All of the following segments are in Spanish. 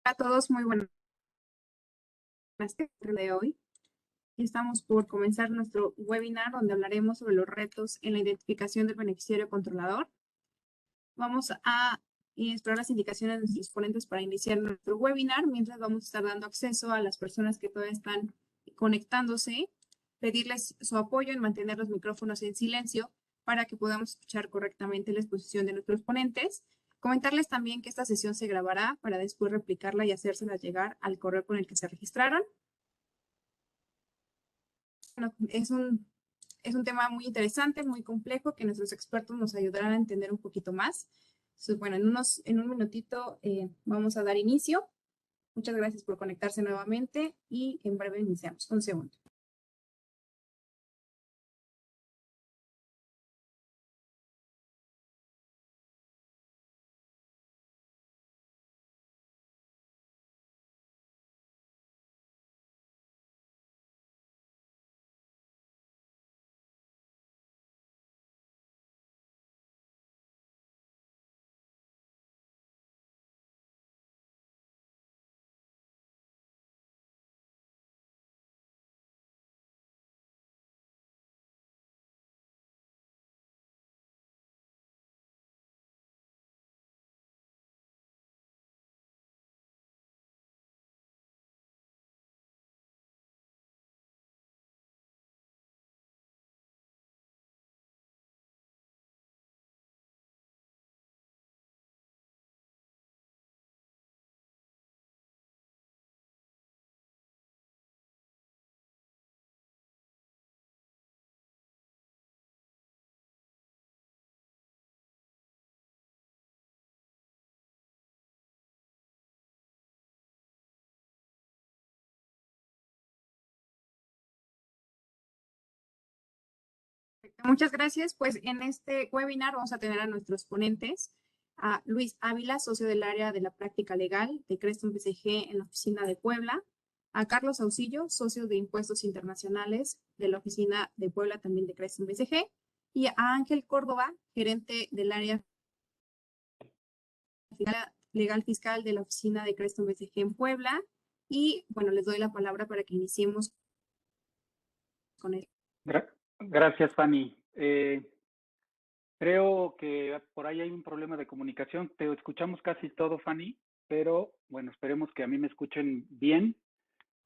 A todos, muy buenas tardes de hoy. Estamos por comenzar nuestro webinar donde hablaremos sobre los retos en la identificación del beneficiario controlador. Vamos a explorar las indicaciones de nuestros ponentes para iniciar nuestro webinar, mientras vamos a estar dando acceso a las personas que todavía están conectándose, pedirles su apoyo en mantener los micrófonos en silencio para que podamos escuchar correctamente la exposición de nuestros ponentes. Comentarles también que esta sesión se grabará para después replicarla y hacérsela llegar al correo con el que se registraron. Bueno, es un tema muy interesante, muy complejo, que nuestros expertos nos ayudarán a entender un poquito más. Entonces, bueno, en un minutito vamos a dar inicio. Muchas gracias por conectarse nuevamente y en breve iniciamos. Un segundo. Muchas gracias. Pues en este webinar vamos a tener a nuestros ponentes, a Luis Ávila, socio del área de la práctica legal de Creston BCG en la oficina de Puebla, a Carlos Auxillo, socio de impuestos internacionales de la oficina de Puebla también de Creston BCG, y a Ángel Córdoba, gerente del área legal fiscal de la oficina de Creston BCG en Puebla. Y bueno, les doy la palabra para que iniciemos con él. Gracias, Fanny. Creo que por ahí hay un problema de comunicación. Te escuchamos casi todo, Fanny, pero bueno, esperemos que a mí me escuchen bien,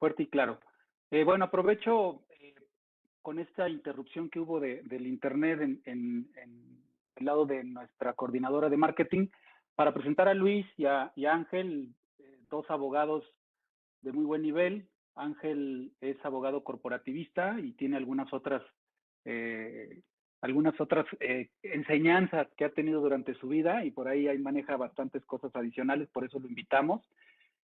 fuerte y claro. Bueno, aprovecho con esta interrupción que hubo del internet en el lado de nuestra coordinadora de marketing para presentar a Luis y a Ángel, dos abogados de muy buen nivel. Ángel es abogado corporativista y tiene algunas otras enseñanzas que ha tenido durante su vida y por ahí maneja bastantes cosas adicionales, por eso lo invitamos.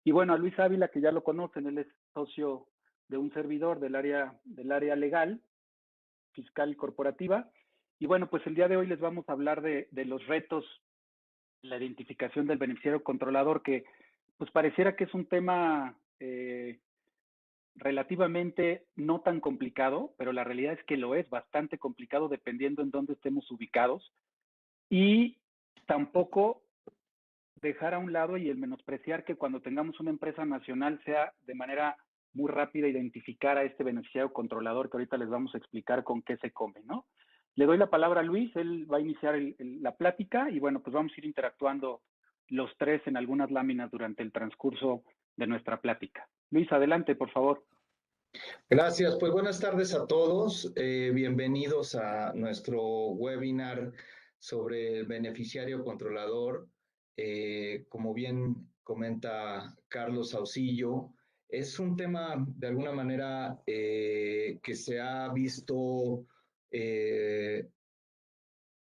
Y bueno, a Luis Ávila, que ya lo conocen, él es socio de un servidor del área legal, fiscal y corporativa. Y bueno, pues el día de hoy les vamos a hablar de los retos, la identificación del beneficiario controlador, que pues pareciera que es un tema relativamente no tan complicado, pero la realidad es que lo es bastante complicado dependiendo en dónde estemos ubicados, y tampoco dejar a un lado y el menospreciar que cuando tengamos una empresa nacional sea de manera muy rápida identificar a este beneficiario controlador, que ahorita les vamos a explicar con qué se come, ¿no? Le doy la palabra a Luis, él va a iniciar la plática y bueno, pues vamos a ir interactuando los tres en algunas láminas durante el transcurso de nuestra plática. Luis, adelante, por favor. Gracias, pues buenas tardes a todos. Bienvenidos a nuestro webinar sobre el beneficiario controlador. Como bien comenta Carlos Auxillo, es un tema de alguna manera que se ha visto,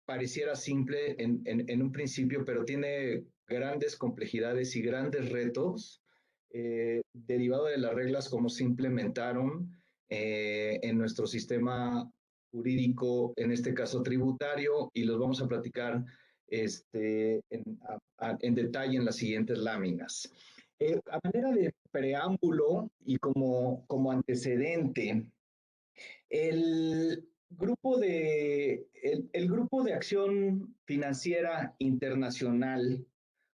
pareciera simple en un principio, pero tiene grandes complejidades y grandes retos derivado de las reglas como se implementaron en nuestro sistema jurídico, en este caso tributario, y los vamos a platicar en detalle en las siguientes láminas. A manera de preámbulo y como antecedente, el grupo de acción financiera internacional,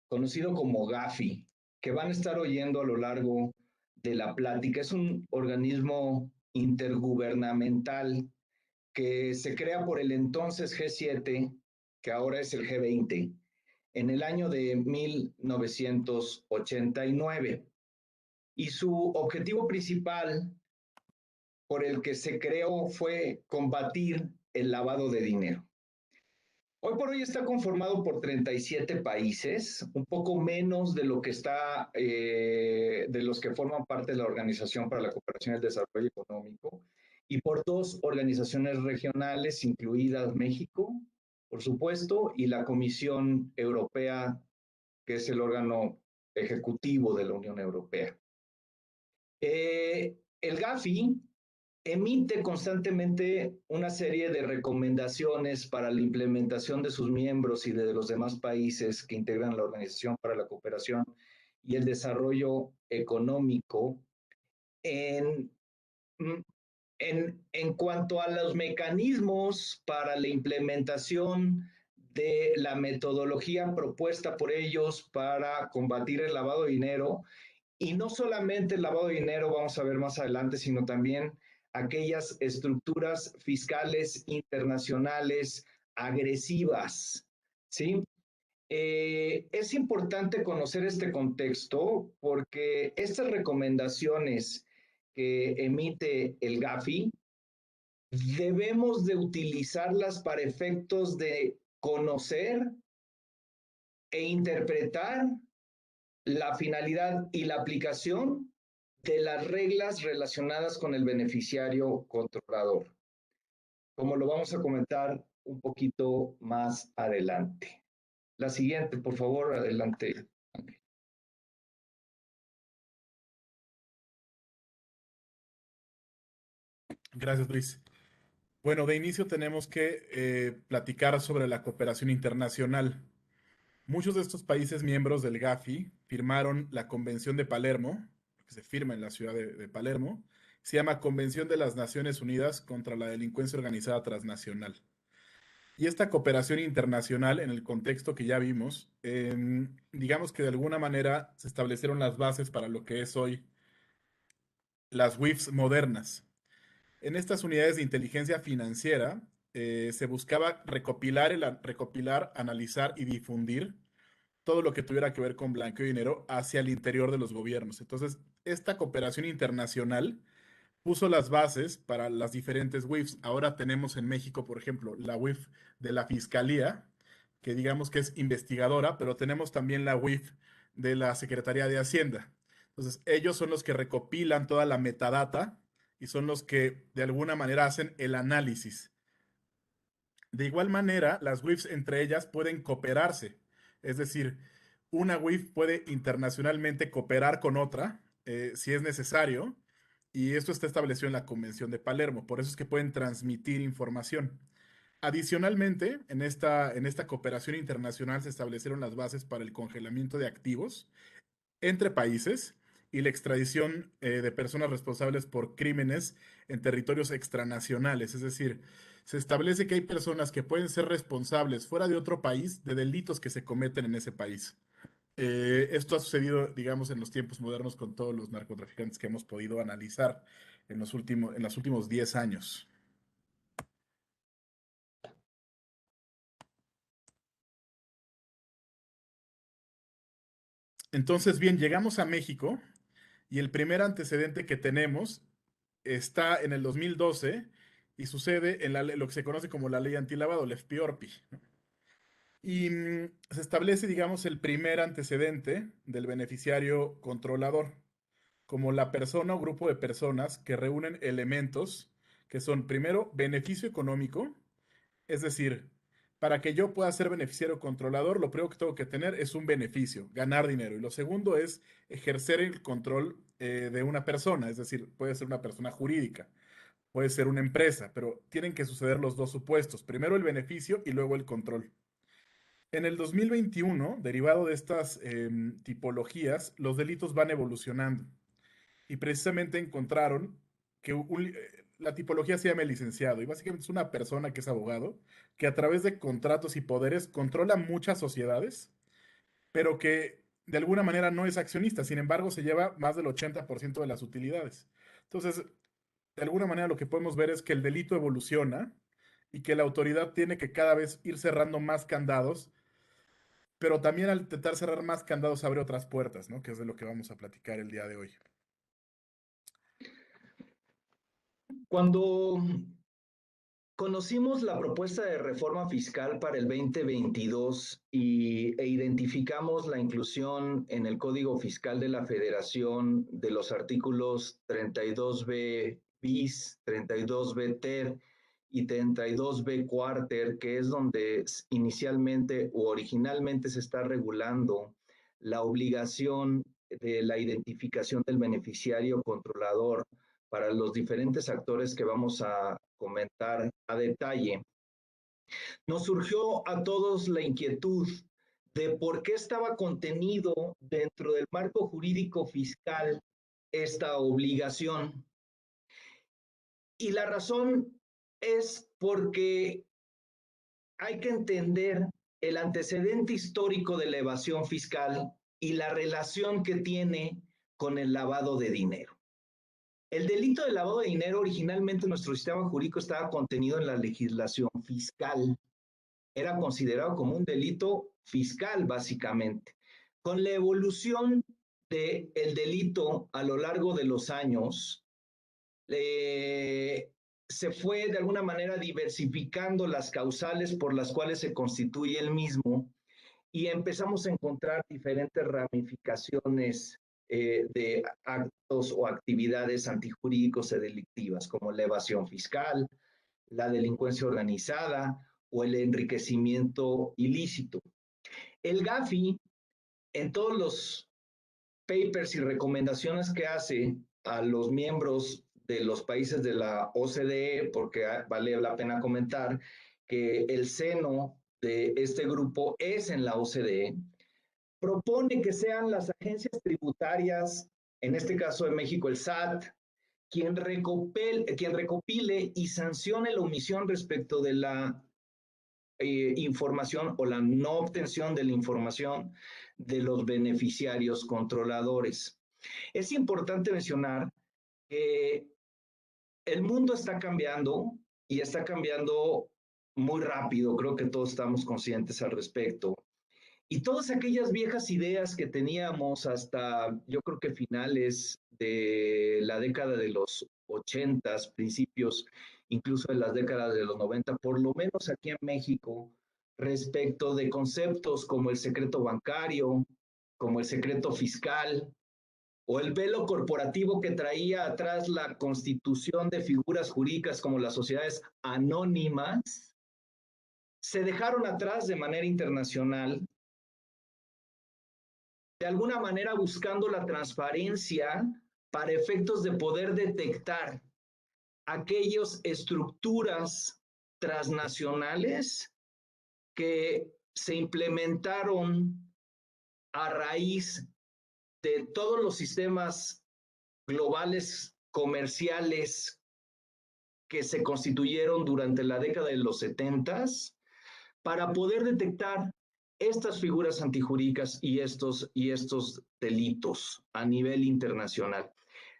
conocido como GAFI, que van a estar oyendo a lo largo de la plática. Es un organismo intergubernamental que se crea por el entonces G7, que ahora es el G20, en el año de 1989. Y su objetivo principal por el que se creó fue combatir el lavado de dinero. Hoy por hoy está conformado por 37 países, un poco menos de lo que está, de los que forman parte de la Organización para la Cooperación y el Desarrollo Económico, y por 2 organizaciones regionales, incluidas México, por supuesto, y la Comisión Europea, que es el órgano ejecutivo de la Unión Europea. El GAFI emite constantemente una serie de recomendaciones para la implementación de sus miembros y de los demás países que integran la Organización para la Cooperación y el Desarrollo Económico en, en cuanto a los mecanismos para la implementación de la metodología propuesta por ellos para combatir el lavado de dinero. Y no solamente el lavado de dinero, vamos a ver más adelante, sino también aquellas estructuras fiscales internacionales agresivas, ¿sí? Es importante conocer este contexto porque estas recomendaciones que emite el GAFI debemos de utilizarlas para efectos de conocer e interpretar la finalidad y la aplicación de las reglas relacionadas con el beneficiario controlador, como lo vamos a comentar un poquito más adelante. La siguiente, por favor, adelante. Gracias, Luis. Bueno, de inicio tenemos que platicar sobre la cooperación internacional. Muchos de estos países miembros del GAFI firmaron la Convención de Palermo, que se firma en la ciudad de Palermo. Se llama Convención de las Naciones Unidas contra la Delincuencia Organizada Transnacional. Y esta cooperación internacional, en el contexto que ya vimos, digamos que de alguna manera se establecieron las bases para lo que es hoy las WIFs modernas. En estas unidades de inteligencia financiera se buscaba recopilar, analizar y difundir todo lo que tuviera que ver con blanqueo de dinero hacia el interior de los gobiernos. Entonces, esta cooperación internacional puso las bases para las diferentes WIFs. Ahora tenemos en México, por ejemplo, la WIF de la Fiscalía, que digamos que es investigadora, pero tenemos también la WIF de la Secretaría de Hacienda. Entonces, ellos son los que recopilan toda la metadata y son los que de alguna manera hacen el análisis. De igual manera, las WIFs entre ellas pueden cooperarse. Es decir, una WIF puede internacionalmente cooperar con otra si es necesario, y esto está establecido en la Convención de Palermo. Por eso es que pueden transmitir información. Adicionalmente, en esta cooperación internacional se establecieron las bases para el congelamiento de activos entre países y la extradición de personas responsables por crímenes en territorios extranacionales. Es decir, se establece que hay personas que pueden ser responsables fuera de otro país de delitos que se cometen en ese país. Esto ha sucedido, digamos, en los tiempos modernos con todos los narcotraficantes que hemos podido analizar en los últimos 10 años. Entonces, bien, llegamos a México y el primer antecedente que tenemos está en el 2012 y sucede en lo que se conoce como la ley antilavado, el FPORPI, ¿no? Y se establece, digamos, el primer antecedente del beneficiario controlador, como la persona o grupo de personas que reúnen elementos que son, primero, beneficio económico, es decir, para que yo pueda ser beneficiario controlador, lo primero que tengo que tener es un beneficio, ganar dinero. Y lo segundo es ejercer el control de una persona, es decir, puede ser una persona jurídica, puede ser una empresa, pero tienen que suceder los dos supuestos, primero el beneficio y luego el control. En el 2021, derivado de estas tipologías, los delitos van evolucionando y precisamente encontraron que la tipología se llama el licenciado y básicamente es una persona que es abogado que a través de contratos y poderes controla muchas sociedades, pero que de alguna manera no es accionista, sin embargo se lleva más del 80% de las utilidades. Entonces, de alguna manera lo que podemos ver es que el delito evoluciona y que la autoridad tiene que cada vez ir cerrando más candados, pero también al intentar cerrar más candados abre otras puertas, ¿no? Que es de lo que vamos a platicar el día de hoy. Cuando conocimos la propuesta de reforma fiscal para el 2022 e identificamos la inclusión en el Código Fiscal de la Federación de los artículos 32B bis, 32B ter y 32B cuarter, que es donde inicialmente o originalmente se está regulando la obligación de la identificación del beneficiario controlador para los diferentes actores que vamos a comentar a detalle. Nos surgió a todos la inquietud de por qué estaba contenido dentro del marco jurídico fiscal esta obligación. Y la razón es porque hay que entender el antecedente histórico de la evasión fiscal y la relación que tiene con el lavado de dinero. El delito de lavado de dinero originalmente en nuestro sistema jurídico estaba contenido en la legislación fiscal. Era considerado como un delito fiscal, básicamente. Con la evolución del delito a lo largo de los años, se fue de alguna manera diversificando las causales por las cuales se constituye el mismo y empezamos a encontrar diferentes ramificaciones de actos o actividades antijurídicos y delictivas, como la evasión fiscal, la delincuencia organizada o el enriquecimiento ilícito. El GAFI, en todos los papers y recomendaciones que hace a los miembros de los países de la OCDE, porque vale la pena comentar que el seno de este grupo es en la OCDE, propone que sean las agencias tributarias, en este caso de México el SAT, quien recopile y sancione la omisión respecto de la información o la no obtención de la información de los beneficiarios controladores. Es importante mencionar que el mundo está cambiando y está cambiando muy rápido, creo que todos estamos conscientes al respecto. Y todas aquellas viejas ideas que teníamos hasta, yo creo que finales de la década de los 80s, principios incluso de las décadas de los 90, por lo menos aquí en México, respecto de conceptos como el secreto bancario, como el secreto fiscal, o el velo corporativo que traía atrás la constitución de figuras jurídicas como las sociedades anónimas, se dejaron atrás de manera internacional, de alguna manera buscando la transparencia para efectos de poder detectar aquellas estructuras transnacionales que se implementaron a raíz de todos los sistemas globales comerciales que se constituyeron durante la década de los 70s para poder detectar estas figuras antijurídicas y estos delitos a nivel internacional.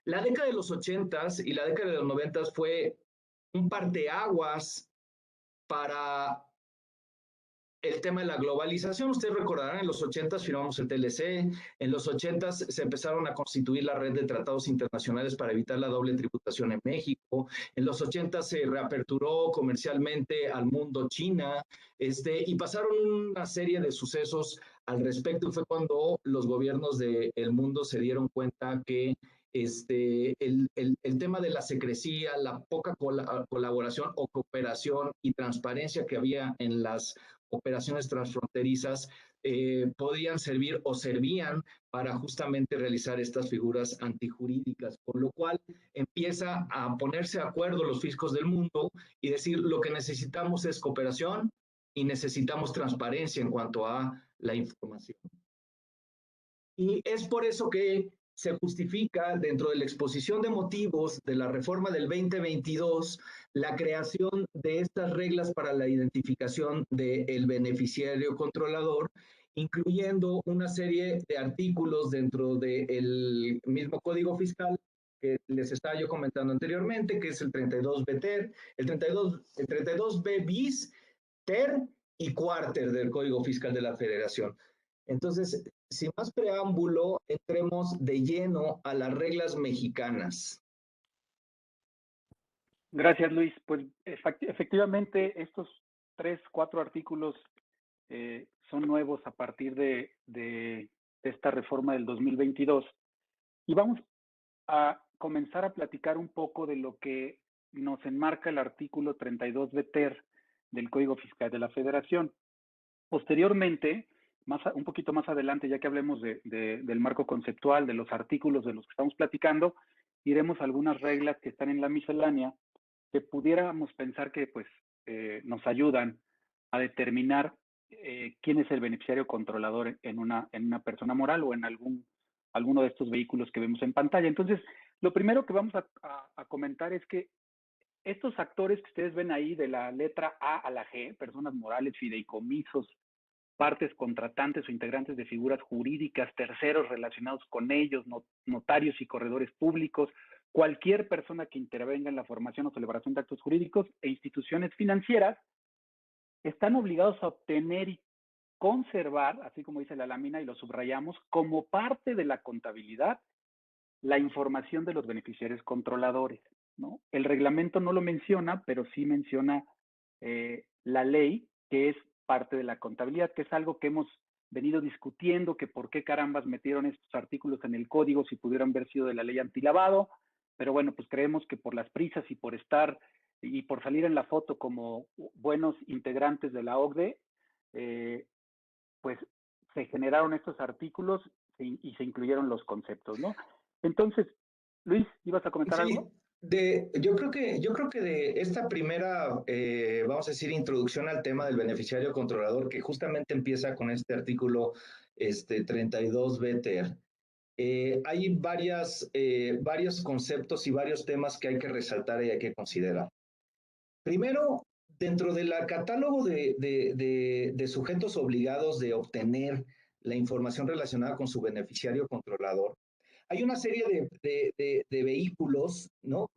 La década de los 80s y la década de los 90s fue un parteaguas para el tema de la globalización. Ustedes recordarán, en los 80s firmamos el TLC, en los 80s se empezaron a constituir la red de tratados internacionales para evitar la doble tributación en México, en los 80s se reaperturó comercialmente al mundo China, y pasaron una serie de sucesos al respecto, y fue cuando los gobiernos del mundo se dieron cuenta que el tema de la secrecía, la poca colaboración o cooperación y transparencia que había en las operaciones transfronterizas podían servir o servían para justamente realizar estas figuras antijurídicas, por lo cual empieza a ponerse de acuerdo los fiscos del mundo y decir lo que necesitamos es cooperación y necesitamos transparencia en cuanto a la información. Y es por eso que se justifica dentro de la exposición de motivos de la reforma del 2022 la creación de estas reglas para la identificación del beneficiario controlador incluyendo una serie de artículos dentro del mismo Código Fiscal que les estaba yo comentando anteriormente, que es el 32B ter, el 32B bis, ter y cuarter del Código Fiscal de la Federación. Entonces, sin más preámbulo, entremos de lleno a las reglas mexicanas. Gracias, Luis. Pues efectivamente estos 3, 4 artículos son nuevos a partir de esta reforma del 2022 y vamos a comenzar a platicar un poco de lo que nos enmarca el artículo 32 ter del Código Fiscal de la Federación. Posteriormente, un poquito más adelante, ya que hablemos del marco conceptual, de los artículos de los que estamos platicando, iremos a algunas reglas que están en la miscelánea que pudiéramos pensar que pues, nos ayudan a determinar quién es el beneficiario controlador en una persona moral o en alguno de estos vehículos que vemos en pantalla. Entonces, lo primero que vamos a comentar es que estos actores que ustedes ven ahí de la letra A a la G, personas morales, fideicomisos, partes contratantes o integrantes de figuras jurídicas, terceros relacionados con ellos, notarios y corredores públicos, cualquier persona que intervenga en la formación o celebración de actos jurídicos e instituciones financieras, están obligados a obtener y conservar, así como dice la lámina y lo subrayamos, como parte de la contabilidad, la información de los beneficiarios controladores, ¿no? El reglamento no lo menciona, pero sí menciona la ley, que es parte de la contabilidad, que es algo que hemos venido discutiendo, que por qué carambas metieron estos artículos en el código si pudieran haber sido de la ley antilavado, pero bueno, pues creemos que por las prisas y por estar y por salir en la foto como buenos integrantes de la OCDE, pues se generaron estos artículos y se incluyeron los conceptos, ¿no? Entonces, Luis, ¿ibas a comentar algo? Yo creo que de esta primera, vamos a decir, introducción al tema del beneficiario controlador, que justamente empieza con este artículo 32B ter, hay varios conceptos y varios temas que hay que resaltar y hay que considerar. Primero, dentro del catálogo de sujetos obligados de obtener la información relacionada con su beneficiario controlador, hay una serie de vehículos, ¿no?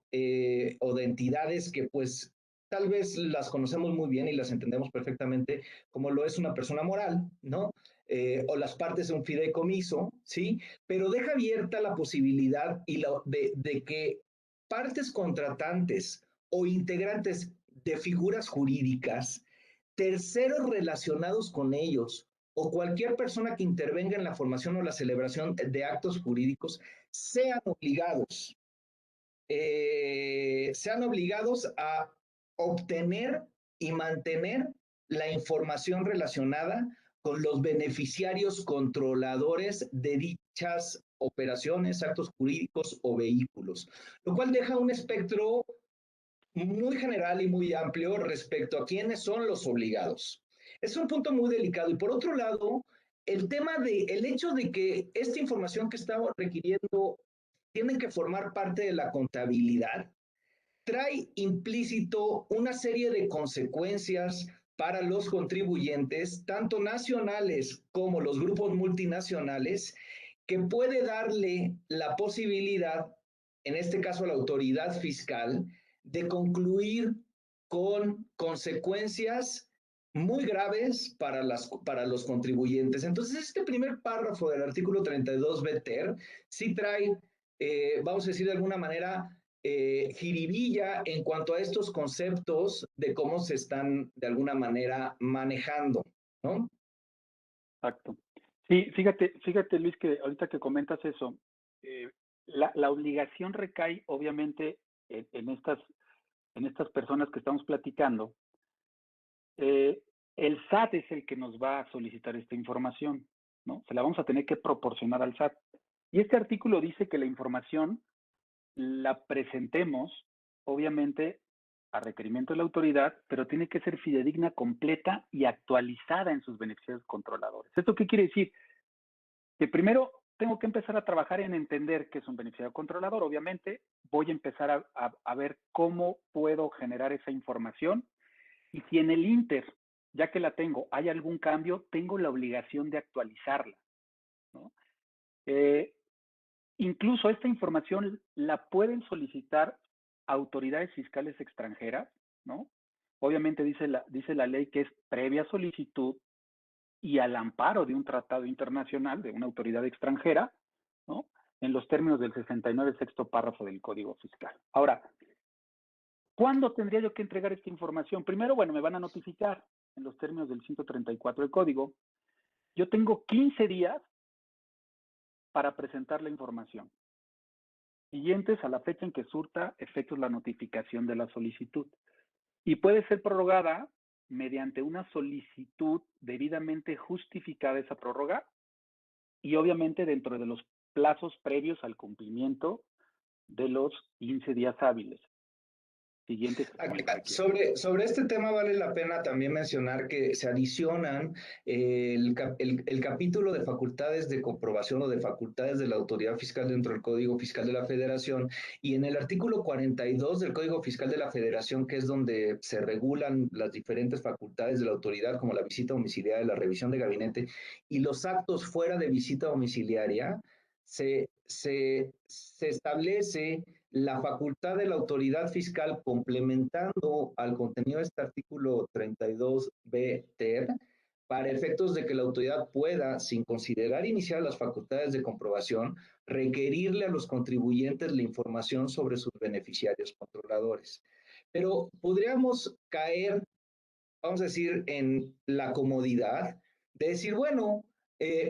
O de entidades que pues tal vez las conocemos muy bien y las entendemos perfectamente, como lo es una persona moral, ¿no? O las partes de un fideicomiso, ¿sí? Pero deja abierta la posibilidad de que partes contratantes o integrantes de figuras jurídicas, terceros relacionados con ellos, o cualquier persona que intervenga en la formación o la celebración de actos jurídicos sean obligados a obtener y mantener la información relacionada con los beneficiarios controladores de dichas operaciones, actos jurídicos o vehículos, lo cual deja un espectro muy general y muy amplio respecto a quiénes son los obligados. Es un punto muy delicado. Y por otro lado, el hecho de que esta información que estamos requiriendo tiene que formar parte de la contabilidad, trae implícito una serie de consecuencias para los contribuyentes, tanto nacionales como los grupos multinacionales, que puede darle la posibilidad, en este caso a la autoridad fiscal, de concluir con consecuencias muy graves para los contribuyentes. Entonces, este primer párrafo del artículo 32B ter sí trae, vamos a decir de alguna manera, jiribilla en cuanto a estos conceptos de cómo se están de alguna manera manejando, ¿no? Exacto. Sí, fíjate Luis, que ahorita que comentas eso, la obligación recae obviamente en estas personas que estamos platicando. El SAT es el que nos va a solicitar esta información, ¿no? Se la vamos a tener que proporcionar al SAT. Y este artículo dice que la información la presentemos, obviamente, a requerimiento de la autoridad, pero tiene que ser fidedigna, completa y actualizada en sus beneficiarios controladores. ¿Esto qué quiere decir? Que primero tengo que empezar a trabajar en entender qué es un beneficiario controlador. Obviamente, voy a empezar a ver cómo puedo generar esa información y si en el Inter ya que la tengo, hay algún cambio, tengo la obligación de actualizarla, ¿no? Incluso esta información la pueden solicitar autoridades fiscales extranjeras, ¿no? Obviamente dice la ley que es previa solicitud y al amparo de un tratado internacional de una autoridad extranjera, ¿no? En los términos del 69, sexto párrafo del Código Fiscal. Ahora, ¿cuándo tendría yo que entregar esta información? Primero, bueno, me van a notificar en los términos del 134 del Código. Yo tengo 15 días para presentar la información, siguientes a la fecha en que surta efectos la notificación de la solicitud. Y puede ser prorrogada mediante una solicitud debidamente justificada esa prórroga y obviamente dentro de los plazos previos al cumplimiento de los 15 días hábiles siguientes. Sobre este tema vale la pena también mencionar que se adicionan el capítulo de facultades de comprobación o de facultades de la autoridad fiscal dentro del Código Fiscal de la Federación, y en el artículo 42 del Código Fiscal de la Federación, que es donde se regulan las diferentes facultades de la autoridad, como la visita domiciliaria, la revisión de gabinete y los actos fuera de visita domiciliaria, se establece la facultad de la autoridad fiscal, complementando al contenido de este artículo 32b ter, para efectos de que la autoridad pueda, sin considerar iniciar las facultades de comprobación, requerirle a los contribuyentes la información sobre sus beneficiarios controladores. Pero podríamos caer, vamos a decir, en la comodidad de decir, bueno,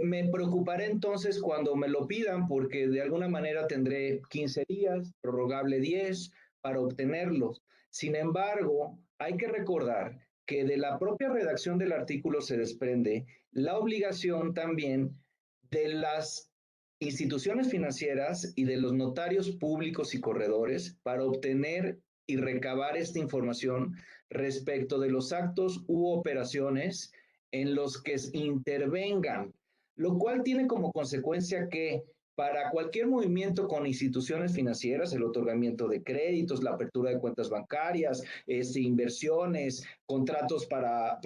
me preocuparé entonces cuando me lo pidan, porque de alguna manera tendré 15 días, prorrogable 10, para obtenerlos. Sin embargo, hay que recordar que de la propia redacción del artículo se desprende la obligación también de las instituciones financieras y de los notarios públicos y corredores para obtener y recabar esta información respecto de los actos u operaciones en los que intervengan, lo cual tiene como consecuencia que para cualquier movimiento con instituciones financieras, el otorgamiento de créditos, la apertura de cuentas bancarias, inversiones, contratos para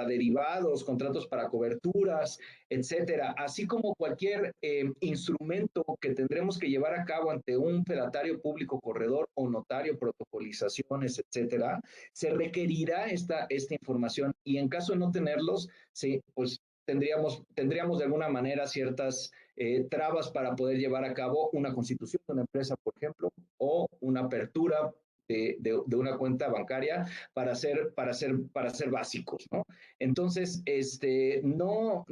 derivados, contratos para coberturas, etcétera, así como cualquier instrumento que tendremos que llevar a cabo ante un fedatario público corredor o notario, protocolizaciones, etcétera, se requerirá esta información, y en caso de no tenerlos, sí, pues tendríamos de alguna manera ciertas trabas para poder llevar a cabo una constitución de una empresa, por ejemplo, o una apertura de una cuenta bancaria para ser básicos, ¿no? Entonces, no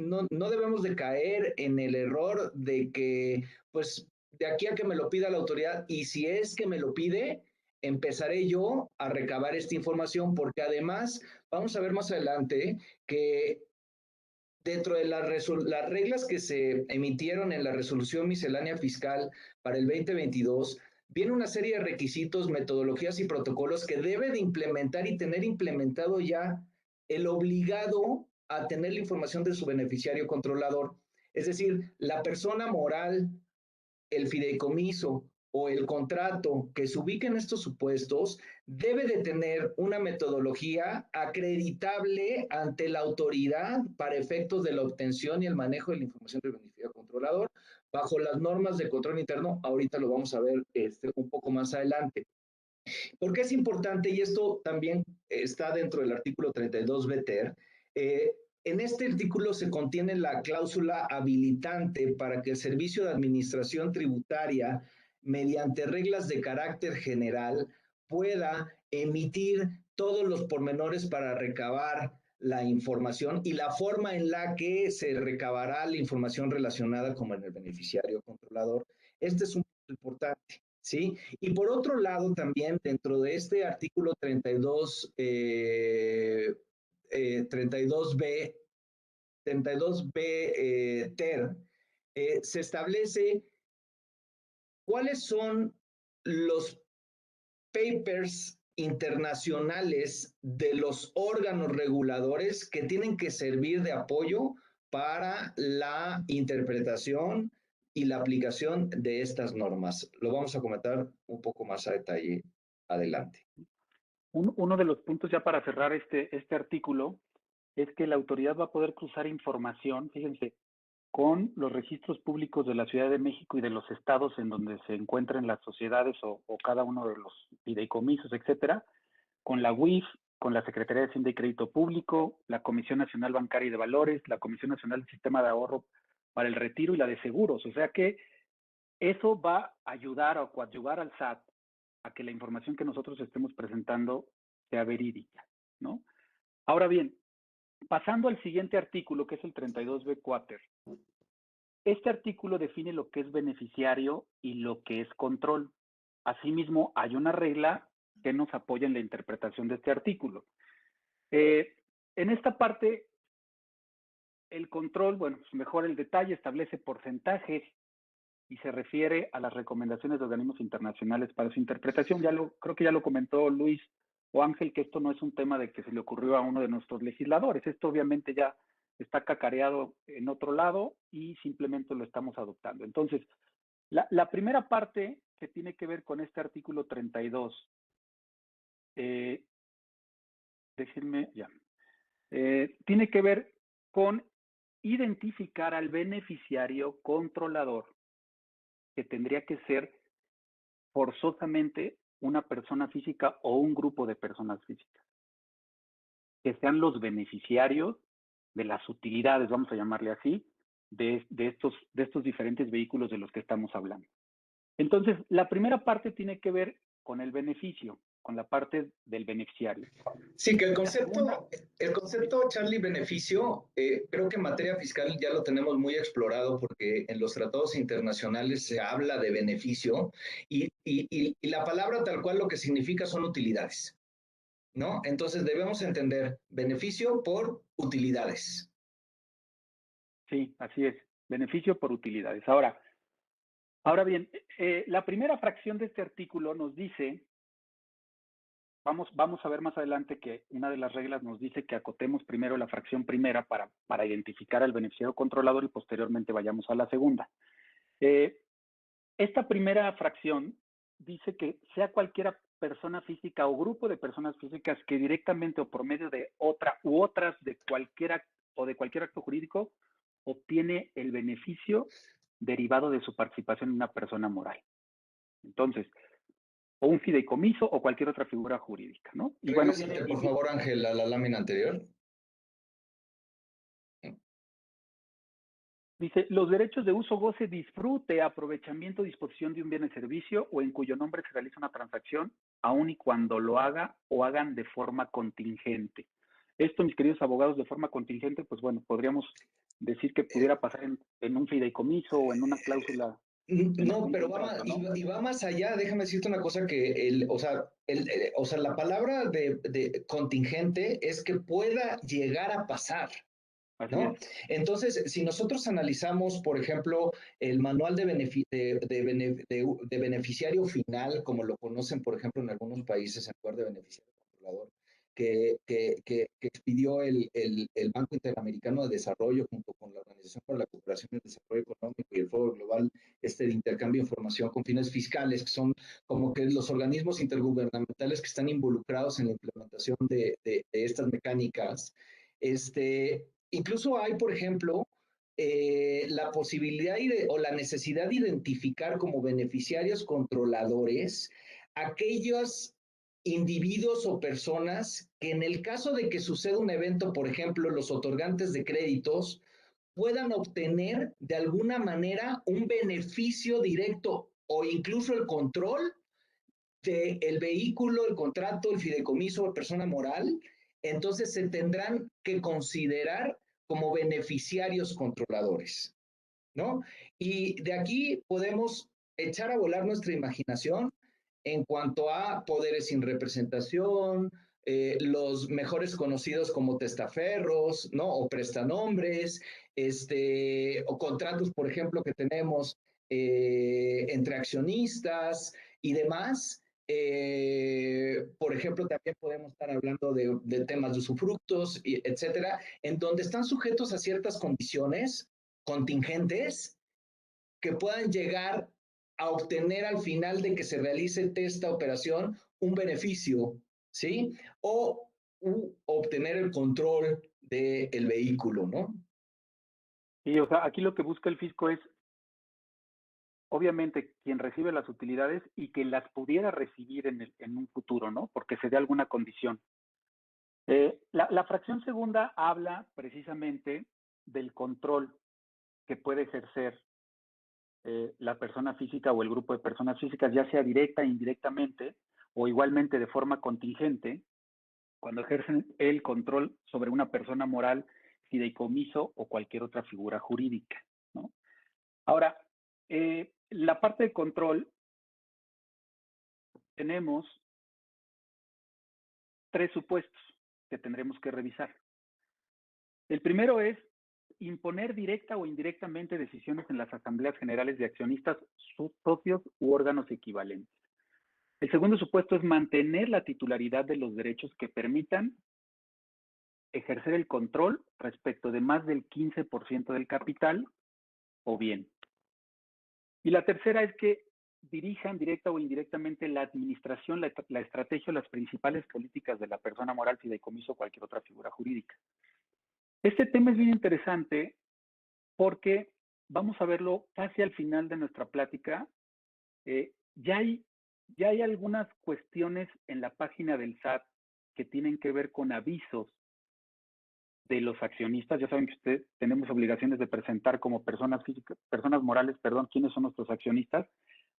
debemos de caer en el error de que, pues, de aquí a que me lo pida la autoridad, y si es que me lo pide, empezaré yo a recabar esta información, porque además vamos a ver más adelante que dentro de las reglas que se emitieron en la resolución miscelánea fiscal para el 2022, viene una serie de requisitos, metodologías y protocolos que debe de implementar y tener implementado ya el obligado a tener la información de su beneficiario controlador. Es decir, la persona moral, el fideicomiso o el contrato que se ubique en estos supuestos debe de tener una metodología acreditable ante la autoridad para efectos de la obtención y el manejo de la información del beneficiario controlador bajo las normas de control interno. Ahorita lo vamos a ver un poco más adelante. ¿Por qué es importante? Y esto también está dentro del artículo 32b ter. En este artículo se contiene la cláusula habilitante para que el Servicio de Administración Tributaria, mediante reglas de carácter general, pueda emitir todos los pormenores para recabar la información y la forma en la que se recabará la información relacionada con el beneficiario controlador. Este es un punto importante, ¿sí? Y por otro lado, también dentro de este artículo 32b ter, se establece cuáles son los papers internacionales de los órganos reguladores que tienen que servir de apoyo para la interpretación y la aplicación de estas normas. Lo vamos a comentar un poco más a detalle adelante. Uno de los puntos ya para cerrar este artículo es que la autoridad va a poder cruzar información, fíjense, con los registros públicos de la Ciudad de México y de los estados en donde se encuentran las sociedades o cada uno de los fideicomisos, etcétera, con la UIF, con la Secretaría de Hacienda y Crédito Público, la Comisión Nacional Bancaria y de Valores, la Comisión Nacional del Sistema de Ahorro para el Retiro y la de Seguros. O sea que eso va a ayudar o coadyuvar al SAT a que la información que nosotros estemos presentando sea verídica, ¿no? Ahora bien, pasando al siguiente artículo, que es el 32B Quater. Este artículo define lo que es beneficiario y lo que es control. Asimismo, hay una regla que nos apoya en la interpretación de este artículo. En esta parte, el control, bueno, pues mejor el detalle, establece porcentajes y se refiere a las recomendaciones de organismos internacionales para su interpretación. Creo que ya lo comentó Luis o Ángel, que esto no es un tema de que se le ocurrió a uno de nuestros legisladores. Esto obviamente ya está cacareado en otro lado y simplemente lo estamos adoptando. Entonces, la primera parte que tiene que ver con este artículo 32, déjenme ya, tiene que ver con identificar al beneficiario controlador, que tendría que ser forzosamente una persona física o un grupo de personas físicas, que sean los beneficiarios de las utilidades, vamos a llamarle así, de estos diferentes vehículos de los que estamos hablando. Entonces, la primera parte tiene que ver con el beneficio, con la parte del beneficiario. Sí, que el concepto Charlie, beneficio, creo que en materia fiscal ya lo tenemos muy explorado porque en los tratados internacionales se habla de beneficio y la palabra tal cual lo que significa son utilidades, ¿no? Entonces debemos entender beneficio por utilidades. Sí, así es, beneficio por utilidades. Ahora bien, la primera fracción de este artículo nos dice, vamos a ver más adelante que una de las reglas nos dice que acotemos primero la fracción primera para identificar al beneficiario controlador y posteriormente vayamos a la segunda. Esta primera fracción dice que sea cualquier persona física o grupo de personas físicas que directamente o por medio de otra u otras de cualquier acto jurídico obtiene el beneficio derivado de su participación en una persona moral. Entonces, o un fideicomiso o cualquier otra figura jurídica, ¿no? Y bueno, por favor, Ángel, a la lámina anterior. Dice, los derechos de uso, goce, disfrute, aprovechamiento, disposición de un bien o servicio o en cuyo nombre se realiza una transacción, aun y cuando lo haga o hagan de forma contingente. Esto, mis queridos abogados, de forma contingente, pues bueno, podríamos decir que pudiera pasar en un fideicomiso o en una cláusula. No, pero va más allá. Déjame decirte una cosa que la palabra de contingente es que pueda llegar a pasar, ¿no? Entonces, si nosotros analizamos, por ejemplo, el manual de beneficiario final, como lo conocen, por ejemplo, en algunos países, en lugar de beneficiario controlador, que expidió el Banco Interamericano de Desarrollo junto con la Organización para la Cooperación y el Desarrollo Económico y el Foro Global de Intercambio de Información con fines fiscales, que son como que los organismos intergubernamentales que están involucrados en la implementación de estas mecánicas. Incluso hay, por ejemplo, la posibilidad o la necesidad de identificar como beneficiarios controladores aquellos individuos o personas que en el caso de que suceda un evento, por ejemplo, los otorgantes de créditos, puedan obtener de alguna manera un beneficio directo o incluso el control del vehículo, el contrato, el fideicomiso o persona moral. Entonces se tendrán que considerar como beneficiarios controladores, ¿no? Y de aquí podemos echar a volar nuestra imaginación en cuanto a poderes sin representación, los mejores conocidos como testaferros, ¿no? O prestanombres, o contratos, por ejemplo, que tenemos entre accionistas y demás. Por ejemplo, también podemos estar hablando de temas de usufructos, etcétera, en donde están sujetos a ciertas condiciones contingentes que puedan llegar a obtener al final de que se realice esta operación un beneficio ¿sí? O obtener el control del vehículo, ¿no? Y, o sea, aquí lo que busca el fisco es, obviamente, quien recibe las utilidades y que las pudiera recibir en un futuro, ¿no? Porque se dé alguna condición. La fracción segunda habla precisamente del control que puede ejercer la persona física o el grupo de personas físicas, ya sea directa e indirectamente, o igualmente de forma contingente, cuando ejercen el control sobre una persona moral, fideicomiso o cualquier otra figura jurídica, ¿no? Ahora, la parte de control, tenemos 3 supuestos que tendremos que revisar. El primero es imponer directa o indirectamente decisiones en las asambleas generales de accionistas, socios u órganos equivalentes. El segundo supuesto es mantener la titularidad de los derechos que permitan ejercer el control respecto de más del 15% del capital o bien. Y la tercera es que dirijan directa o indirectamente la administración, la estrategia o las principales políticas de la persona moral, fideicomiso o cualquier otra figura jurídica. Este tema es bien interesante porque vamos a verlo casi al final de nuestra plática. Ya hay algunas cuestiones en la página del SAT que tienen que ver con avisos de los accionistas. Ya saben que ustedes tenemos obligaciones de presentar como personas físicas, personas morales, perdón, quiénes son nuestros accionistas.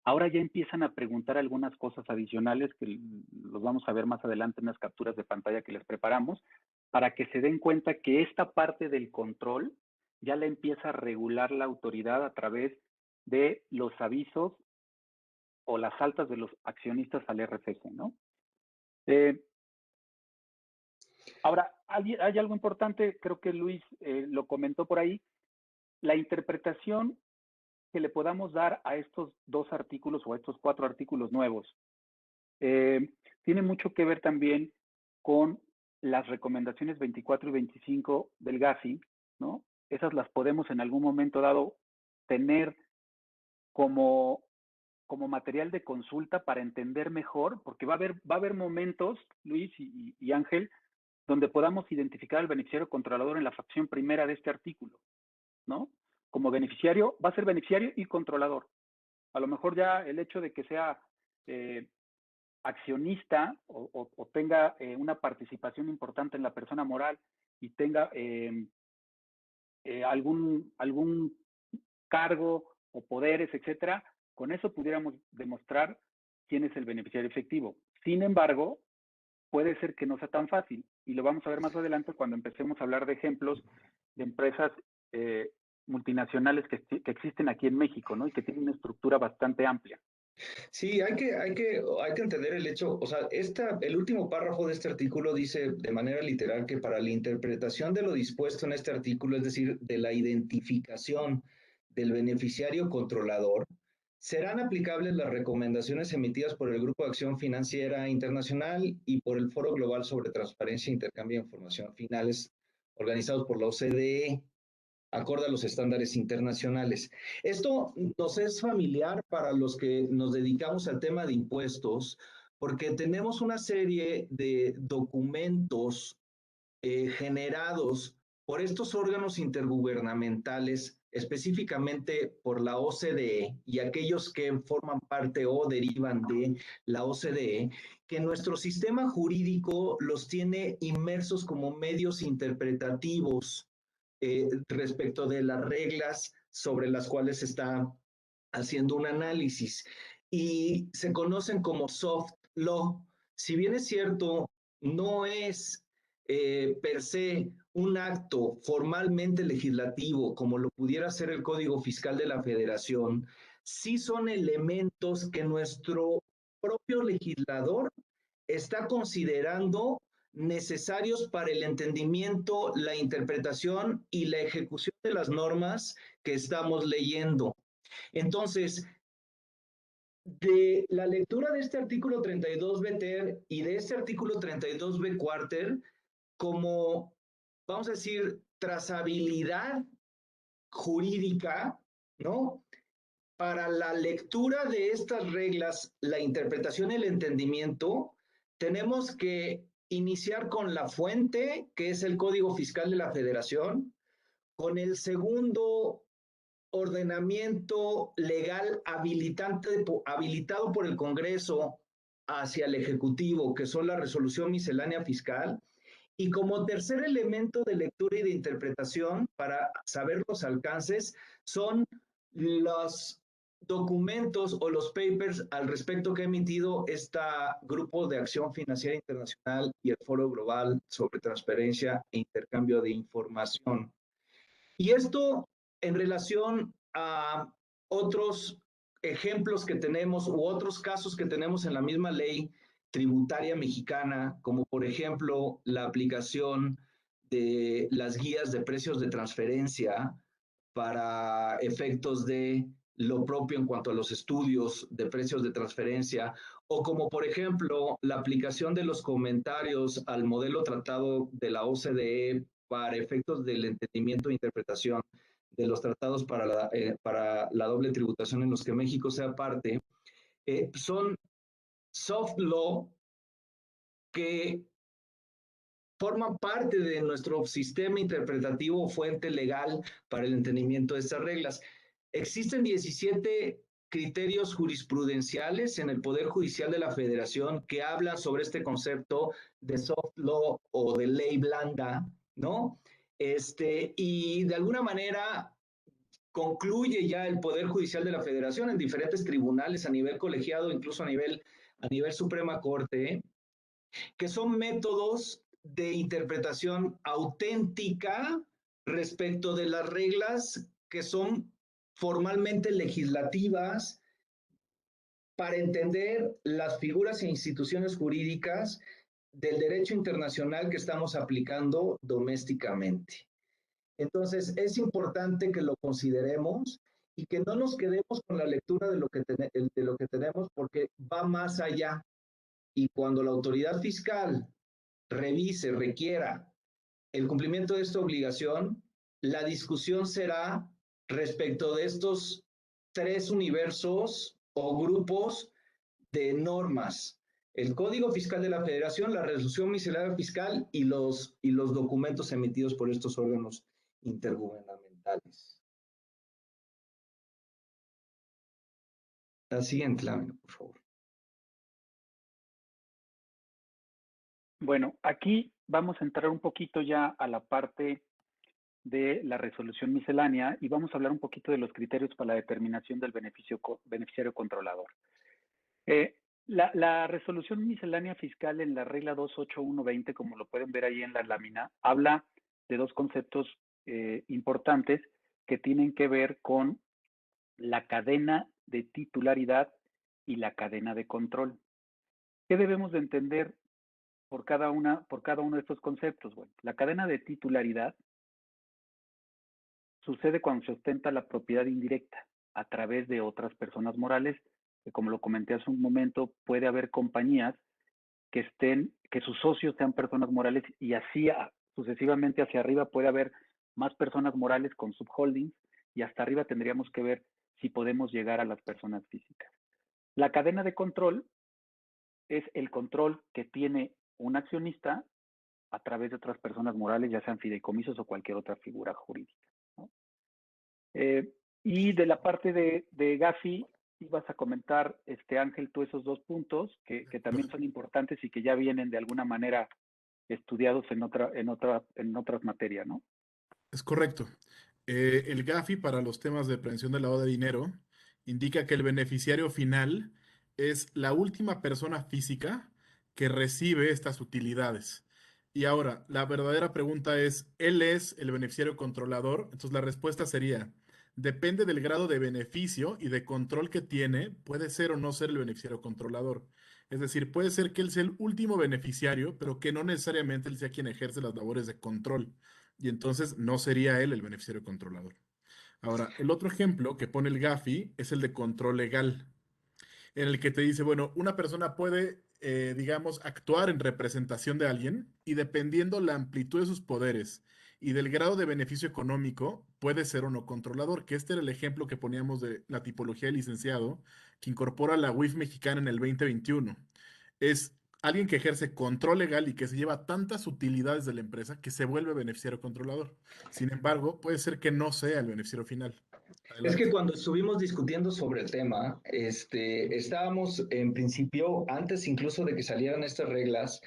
Ahora ya empiezan a preguntar algunas cosas adicionales que los vamos a ver más adelante en las capturas de pantalla que les preparamos, para que se den cuenta que esta parte del control ya la empieza a regular la autoridad a través de los avisos o las altas de los accionistas al RFC, ¿no? Ahora, hay algo importante, creo que Luis lo comentó por ahí, la interpretación que le podamos dar a estos 2 artículos o a estos 4 artículos nuevos tiene mucho que ver también con las recomendaciones 24 y 25 del GAFI, ¿no? Esas las podemos en algún momento dado tener como material de consulta para entender mejor, porque va a haber momentos, Luis y Ángel, donde podamos identificar al beneficiario controlador en la fracción primera de este artículo, ¿no? Como beneficiario, va a ser beneficiario y controlador. A lo mejor ya el hecho de que sea accionista o tenga una participación importante en la persona moral y tenga algún cargo o poderes, etcétera, con eso pudiéramos demostrar quién es el beneficiario efectivo. Sin embargo, puede ser que no sea tan fácil, y lo vamos a ver más adelante cuando empecemos a hablar de ejemplos de empresas multinacionales que existen aquí en México, ¿no? Y que tienen una estructura bastante amplia. Sí, hay que entender el hecho, o sea, el último párrafo de este artículo dice de manera literal que para la interpretación de lo dispuesto en este artículo, es decir, de la identificación del beneficiario controlador, serán aplicables las recomendaciones emitidas por el Grupo de Acción Financiera Internacional y por el Foro Global sobre Transparencia e Intercambio de Información Finales, organizados por la OCDE, acorde a los estándares internacionales. Esto nos es familiar para los que nos dedicamos al tema de impuestos, porque tenemos una serie de documentos generados por estos órganos intergubernamentales, específicamente por la OCDE y aquellos que forman parte o derivan de la OCDE, que nuestro sistema jurídico los tiene inmersos como medios interpretativos respecto de las reglas sobre las cuales se está haciendo un análisis. Y se conocen como soft law. Si bien es cierto, no es per se un acto formalmente legislativo como lo pudiera ser el Código Fiscal de la Federación, sí son elementos que nuestro propio legislador está considerando necesarios para el entendimiento, la interpretación y la ejecución de las normas que estamos leyendo. Entonces, de la lectura de este artículo 32b ter y de este artículo 32b cuarter, como, vamos a decir, trazabilidad jurídica, ¿no? Para la lectura de estas reglas, la interpretación y el entendimiento, tenemos que iniciar con la fuente, que es el Código Fiscal de la Federación, con el segundo ordenamiento legal habilitado por el Congreso hacia el Ejecutivo, que son la resolución miscelánea fiscal, y como tercer elemento de lectura y de interpretación para saber los alcances son los documentos o los papers al respecto que ha emitido este Grupo de Acción Financiera Internacional y el Foro Global sobre Transparencia e Intercambio de Información. Y esto en relación a otros ejemplos que tenemos u otros casos que tenemos en la misma ley tributaria mexicana, como por ejemplo la aplicación de las guías de precios de transferencia para efectos de lo propio en cuanto a los estudios de precios de transferencia, o como por ejemplo la aplicación de los comentarios al modelo tratado de la OCDE para efectos del entendimiento e interpretación de los tratados para la doble tributación en los que México sea parte, son soft law que forman parte de nuestro sistema interpretativo o fuente legal para el entendimiento de estas reglas. Existen 17 criterios jurisprudenciales en el Poder Judicial de la Federación que hablan sobre este concepto de soft law o de ley blanda, ¿no? Y de alguna manera concluye ya el Poder Judicial de la Federación en diferentes tribunales a nivel colegiado, incluso a nivel Suprema Corte, que son métodos de interpretación auténtica respecto de las reglas que son formalmente legislativas para entender las figuras e instituciones jurídicas del derecho internacional que estamos aplicando domésticamente. Entonces, es importante que lo consideremos y que no nos quedemos con la lectura de lo que tenemos, porque va más allá. Y cuando la autoridad fiscal revise, requiera el cumplimiento de esta obligación, la discusión será respecto de estos tres universos o grupos de normas: el Código Fiscal de la Federación, la resolución miscelánea fiscal y los documentos emitidos por estos órganos intergubernamentales. La siguiente lámina, por favor. Bueno, aquí vamos a entrar un poquito ya a la parte de la resolución miscelánea y vamos a hablar un poquito de los criterios para la determinación del beneficiario controlador. La resolución miscelánea fiscal en la regla 28120, como lo pueden ver ahí en la lámina, habla de dos conceptos importantes que tienen que ver con la cadena de titularidad y la cadena de control. ¿Qué debemos de entender por cada uno de estos conceptos? Bueno, la cadena de titularidad sucede cuando se ostenta la propiedad indirecta a través de otras personas morales, que como lo comenté hace un momento, puede haber compañías que sus socios sean personas morales y así sucesivamente hacia arriba puede haber más personas morales con subholdings y hasta arriba tendríamos que ver si podemos llegar a las personas físicas. La cadena de control es el control que tiene un accionista a través de otras personas morales, ya sean fideicomisos o cualquier otra figura jurídica, ¿no? Y de la parte de Gafi, ibas a comentar, Ángel, tú esos dos puntos que también son importantes y que ya vienen de alguna manera estudiados en otras materias, ¿no? Es correcto. El Gafi para los temas de prevención del lavado de dinero indica que el beneficiario final es la última persona física que recibe estas utilidades. Y ahora, la verdadera pregunta es, ¿él es el beneficiario controlador? Entonces la respuesta sería, depende del grado de beneficio y de control que tiene, puede ser o no ser el beneficiario controlador. Es decir, puede ser que él sea el último beneficiario, pero que no necesariamente él sea quien ejerce las labores de control. Y entonces no sería él el beneficiario controlador. Ahora, el otro ejemplo que pone el Gafi es el de control legal, en el que te dice, bueno, una persona puede, digamos, actuar en representación de alguien y dependiendo la amplitud de sus poderes y del grado de beneficio económico, puede ser o no controlador, que este era el ejemplo que poníamos de la tipología de licenciado que incorpora la UIF mexicana en el 2021. Es alguien que ejerce control legal y que se lleva tantas utilidades de la empresa que se vuelve beneficiario controlador. Sin embargo, puede ser que no sea el beneficiario final. Es que Adelante. cuando estuvimos discutiendo sobre el tema, estábamos en principio, antes incluso de que salieran estas reglas,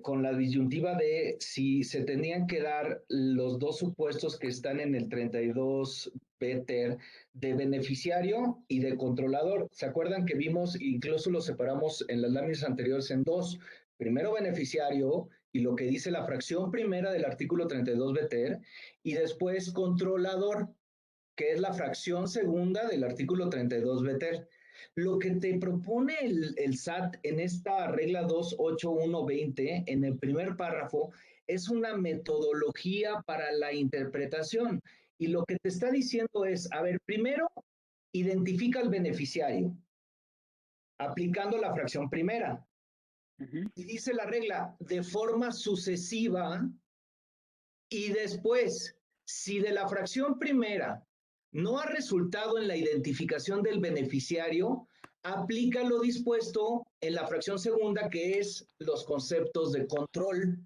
con la disyuntiva de si se tenían que dar los dos supuestos que están en el 32 BTER de beneficiario y de controlador. ¿Se acuerdan que vimos, incluso lo separamos en las láminas anteriores en dos? Primero beneficiario y lo que dice la fracción primera del artículo 32 BTER y después controlador, que es la fracción segunda del artículo 32 BTER. Lo que te propone el SAT en esta regla 28120, en el primer párrafo, es una metodología para la interpretación. Y lo que te está diciendo es, a ver, primero, identifica al beneficiario, aplicando la fracción primera. Y dice la regla, de forma sucesiva, y después, si de la fracción primera no ha resultado en la identificación del beneficiario, aplica lo dispuesto en la fracción segunda, que es los conceptos de control.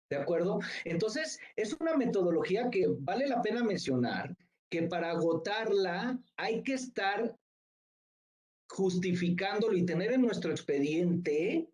¿De acuerdo? Entonces, es una metodología que vale la pena mencionar, que para agotarla hay que estar justificándolo y tener en nuestro expediente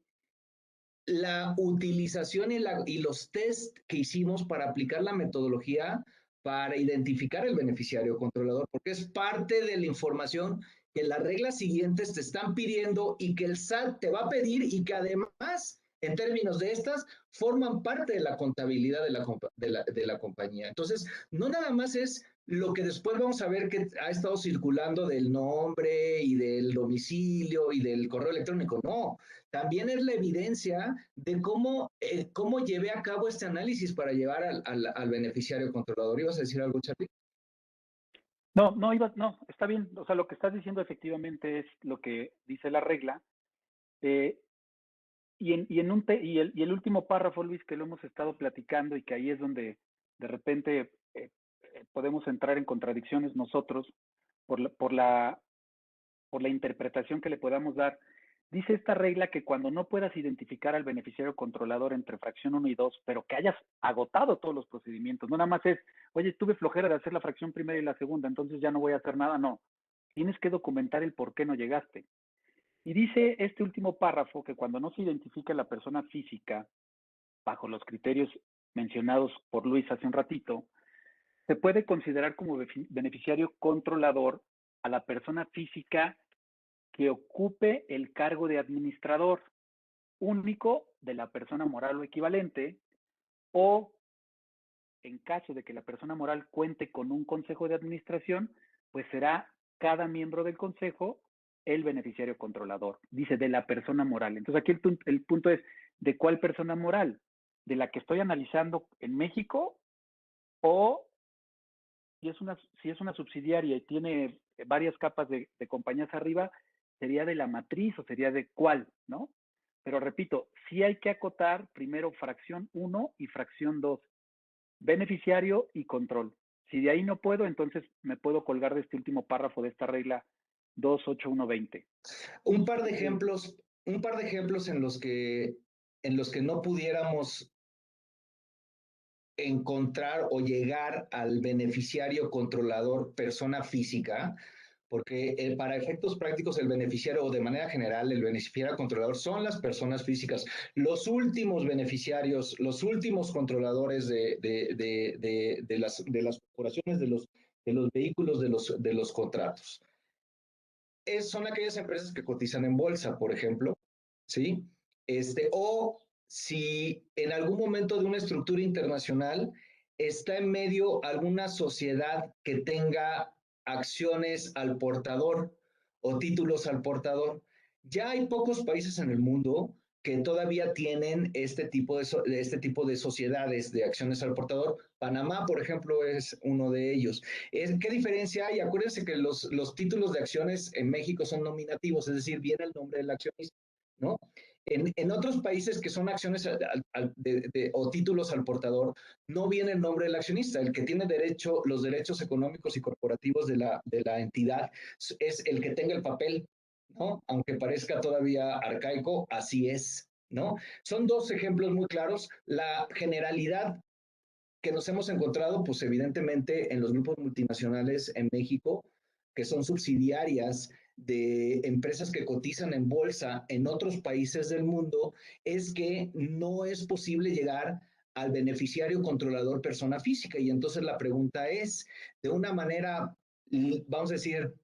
la utilización y los test que hicimos para aplicar la metodología para identificar el beneficiario controlador, porque es parte de la información que las reglas siguientes te están pidiendo y que el SAT te va a pedir y que además, en términos de estas, forman parte de la contabilidad de la compañía. Entonces, no nada más es lo que después vamos a ver que ha estado circulando del nombre y del domicilio y del correo electrónico, no. También es la evidencia de cómo llevé a cabo este análisis para llevar al beneficiario controlador. ¿Ibas a decir algo, Charlie? No, está bien. O sea, lo que estás diciendo efectivamente es lo que dice la regla. Eh, y el último párrafo, Luis, que lo hemos estado platicando y que ahí es donde de repente podemos entrar en contradicciones nosotros por la interpretación que le podamos dar. Dice esta regla que cuando no puedas identificar al beneficiario controlador entre fracción 1 y 2, pero que hayas agotado todos los procedimientos, no nada más es, oye, tuve flojera de hacer la fracción primera y la segunda, entonces ya no voy a hacer nada, no. Tienes que documentar el por qué no llegaste. Y dice este último párrafo que cuando no se identifica la persona física bajo los criterios mencionados por Luis hace un ratito, se puede considerar como beneficiario controlador a la persona física que ocupe el cargo de administrador único de la persona moral o equivalente, o en caso de que la persona moral cuente con un consejo de administración, pues será cada miembro del consejo el beneficiario controlador. Dice de la persona moral. Entonces aquí el punto es, ¿de cuál persona moral? ¿De la que estoy analizando en México? O si es una subsidiaria y tiene varias capas de compañías arriba, sería de la matriz o sería de cuál, ¿no? Pero repito, sí hay que acotar primero fracción 1 y fracción 2, beneficiario y control. Si de ahí no puedo, entonces me puedo colgar de este último párrafo de esta regla 28120. Un par de ejemplos en los que no pudiéramos encontrar o llegar al beneficiario controlador persona física, porque para efectos prácticos el beneficiario o de manera general el beneficiario controlador son las personas físicas, los últimos beneficiarios, los últimos controladores de las corporaciones, de los vehículos, de los contratos. Son aquellas empresas que cotizan en bolsa, por ejemplo, ¿sí? O si en algún momento de una estructura internacional está en medio alguna sociedad que tenga acciones al portador o títulos al portador. Ya hay pocos países en el mundo que todavía tienen este tipo de sociedades de acciones al portador. Panamá, por ejemplo, es uno de ellos. ¿Qué diferencia hay? Acuérdense que los títulos de acciones en México son nominativos, es decir, viene el nombre del accionista, ¿no? En otros países que son acciones o títulos al portador, no viene el nombre del accionista. El que tiene los derechos económicos y corporativos de la entidad es el que tenga el papel, ¿no? Aunque parezca todavía arcaico, así es, ¿no? Son dos ejemplos muy claros. La generalidad que nos hemos encontrado, pues evidentemente en los grupos multinacionales en México, que son subsidiarias de empresas que cotizan en bolsa en otros países del mundo, es que no es posible llegar al beneficiario controlador persona física. Y entonces la pregunta es, de una manera, vamos a decir,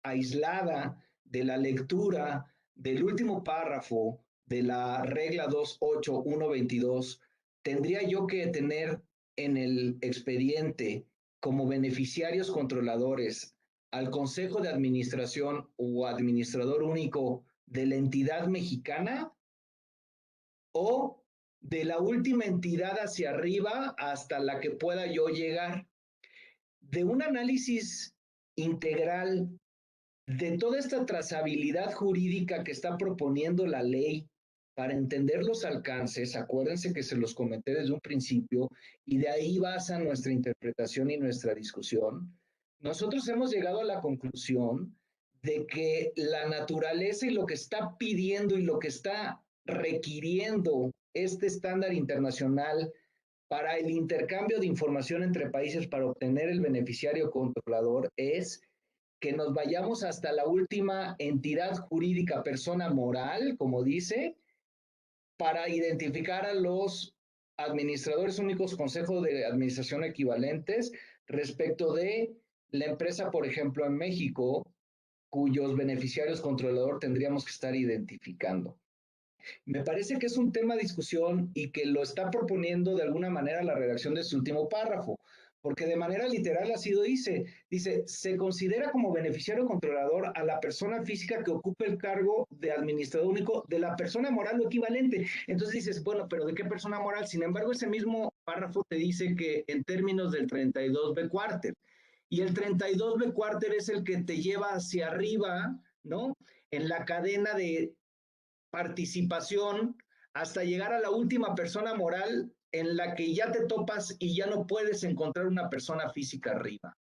aislada de la lectura del último párrafo de la regla 28122, tendría yo que tener en el expediente como beneficiarios controladores al Consejo de Administración o administrador único de la entidad mexicana o de la última entidad hacia arriba hasta la que pueda yo llegar. De un análisis integral de toda esta trazabilidad jurídica que está proponiendo la ley para entender los alcances, acuérdense que se los comenté desde un principio, y de ahí basa nuestra interpretación y nuestra discusión, nosotros hemos llegado a la conclusión de que la naturaleza y lo que está pidiendo y lo que está requiriendo este estándar internacional para el intercambio de información entre países para obtener el beneficiario controlador es que nos vayamos hasta la última entidad jurídica, persona moral, como dice, para identificar a los administradores únicos, consejos de administración equivalentes respecto de la empresa, por ejemplo, en México, cuyos beneficiarios controlador tendríamos que estar identificando. Me parece que es un tema de discusión y que lo está proponiendo de alguna manera la redacción de su último párrafo, porque de manera literal así lo dice, se considera como beneficiario controlador a la persona física que ocupe el cargo de administrador único de la persona moral o equivalente. Entonces dices, bueno, pero ¿de qué persona moral? Sin embargo, ese mismo párrafo te dice que en términos del 32B cuarter, y el 32B cuarter es el que te lleva hacia arriba, ¿no? En la cadena de participación hasta llegar a la última persona moral en la que ya te topas y ya no puedes encontrar una persona física arriba.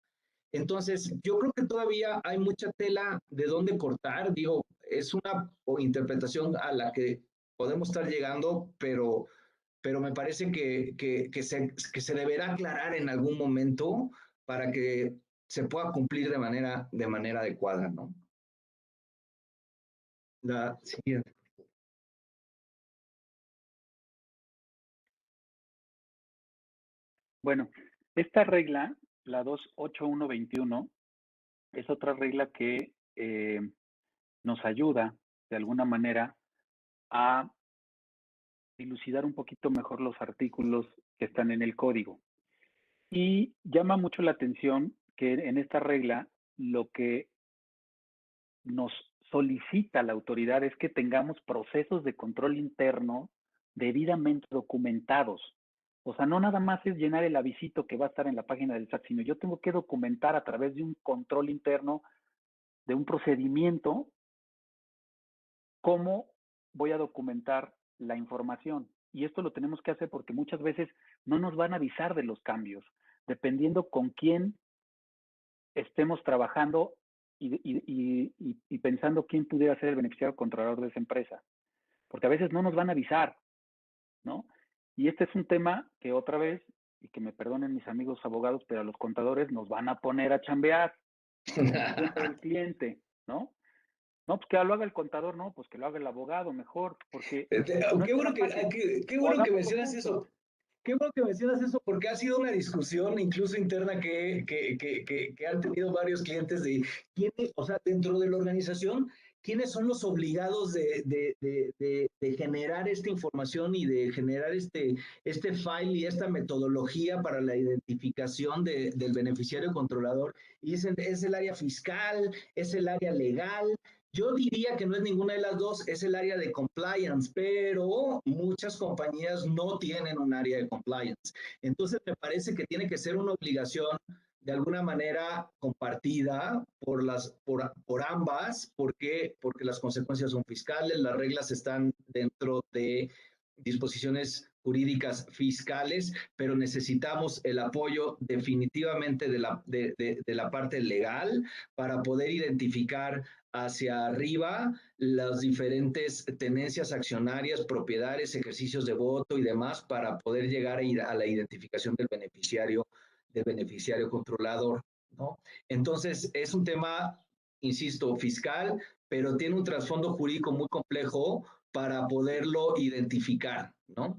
Entonces, yo creo que todavía hay mucha tela de dónde cortar. Digo, es una interpretación a la que podemos estar llegando, pero me parece que se deberá aclarar en algún momento para que se pueda cumplir de manera adecuada, ¿no? La siguiente. Bueno, esta regla, la 28121, es otra regla que nos ayuda de alguna manera a dilucidar un poquito mejor los artículos que están en el código. Y llama mucho la atención que en esta regla lo que nos solicita la autoridad es que tengamos procesos de control interno debidamente documentados. O sea, no nada más es llenar el avisito que va a estar en la página del SAT, sino yo tengo que documentar a través de un control interno, de un procedimiento, cómo voy a documentar la información. Y esto lo tenemos que hacer porque muchas veces no nos van a avisar de los cambios, dependiendo con quién estemos trabajando y pensando quién pudiera ser el beneficiario controlador de esa empresa. Porque a veces no nos van a avisar, ¿no? Y este es un tema que otra vez, y que me perdonen mis amigos abogados, pero a los contadores nos van a poner a chambear, ¿no? Siempre el cliente, ¿no? No, pues que lo haga el contador, no, pues que lo haga el abogado mejor, porque no Qué es bueno tan fácil. qué O bueno que hagamos lo mencionas justo. eso. Qué bueno que mencionas eso, porque ha sido una discusión incluso interna que han tenido varios clientes de quiénes, o sea, dentro de la organización, quiénes son los obligados de generar esta información y de generar este file y esta metodología para la identificación del beneficiario controlador. Y es el área fiscal, es el área legal. Yo diría que no es ninguna de las dos, es el área de compliance, pero muchas compañías no tienen un área de compliance. Entonces me parece que tiene que ser una obligación de alguna manera compartida por ambas, porque las consecuencias son fiscales, las reglas están dentro de disposiciones jurídicas fiscales, pero necesitamos el apoyo definitivamente de la parte legal para poder identificar hacia arriba las diferentes tenencias accionarias, propiedades, ejercicios de voto y demás para poder llegar a la identificación del beneficiario controlador, ¿no? Entonces, es un tema, insisto, fiscal, pero tiene un trasfondo jurídico muy complejo para poderlo identificar, ¿no?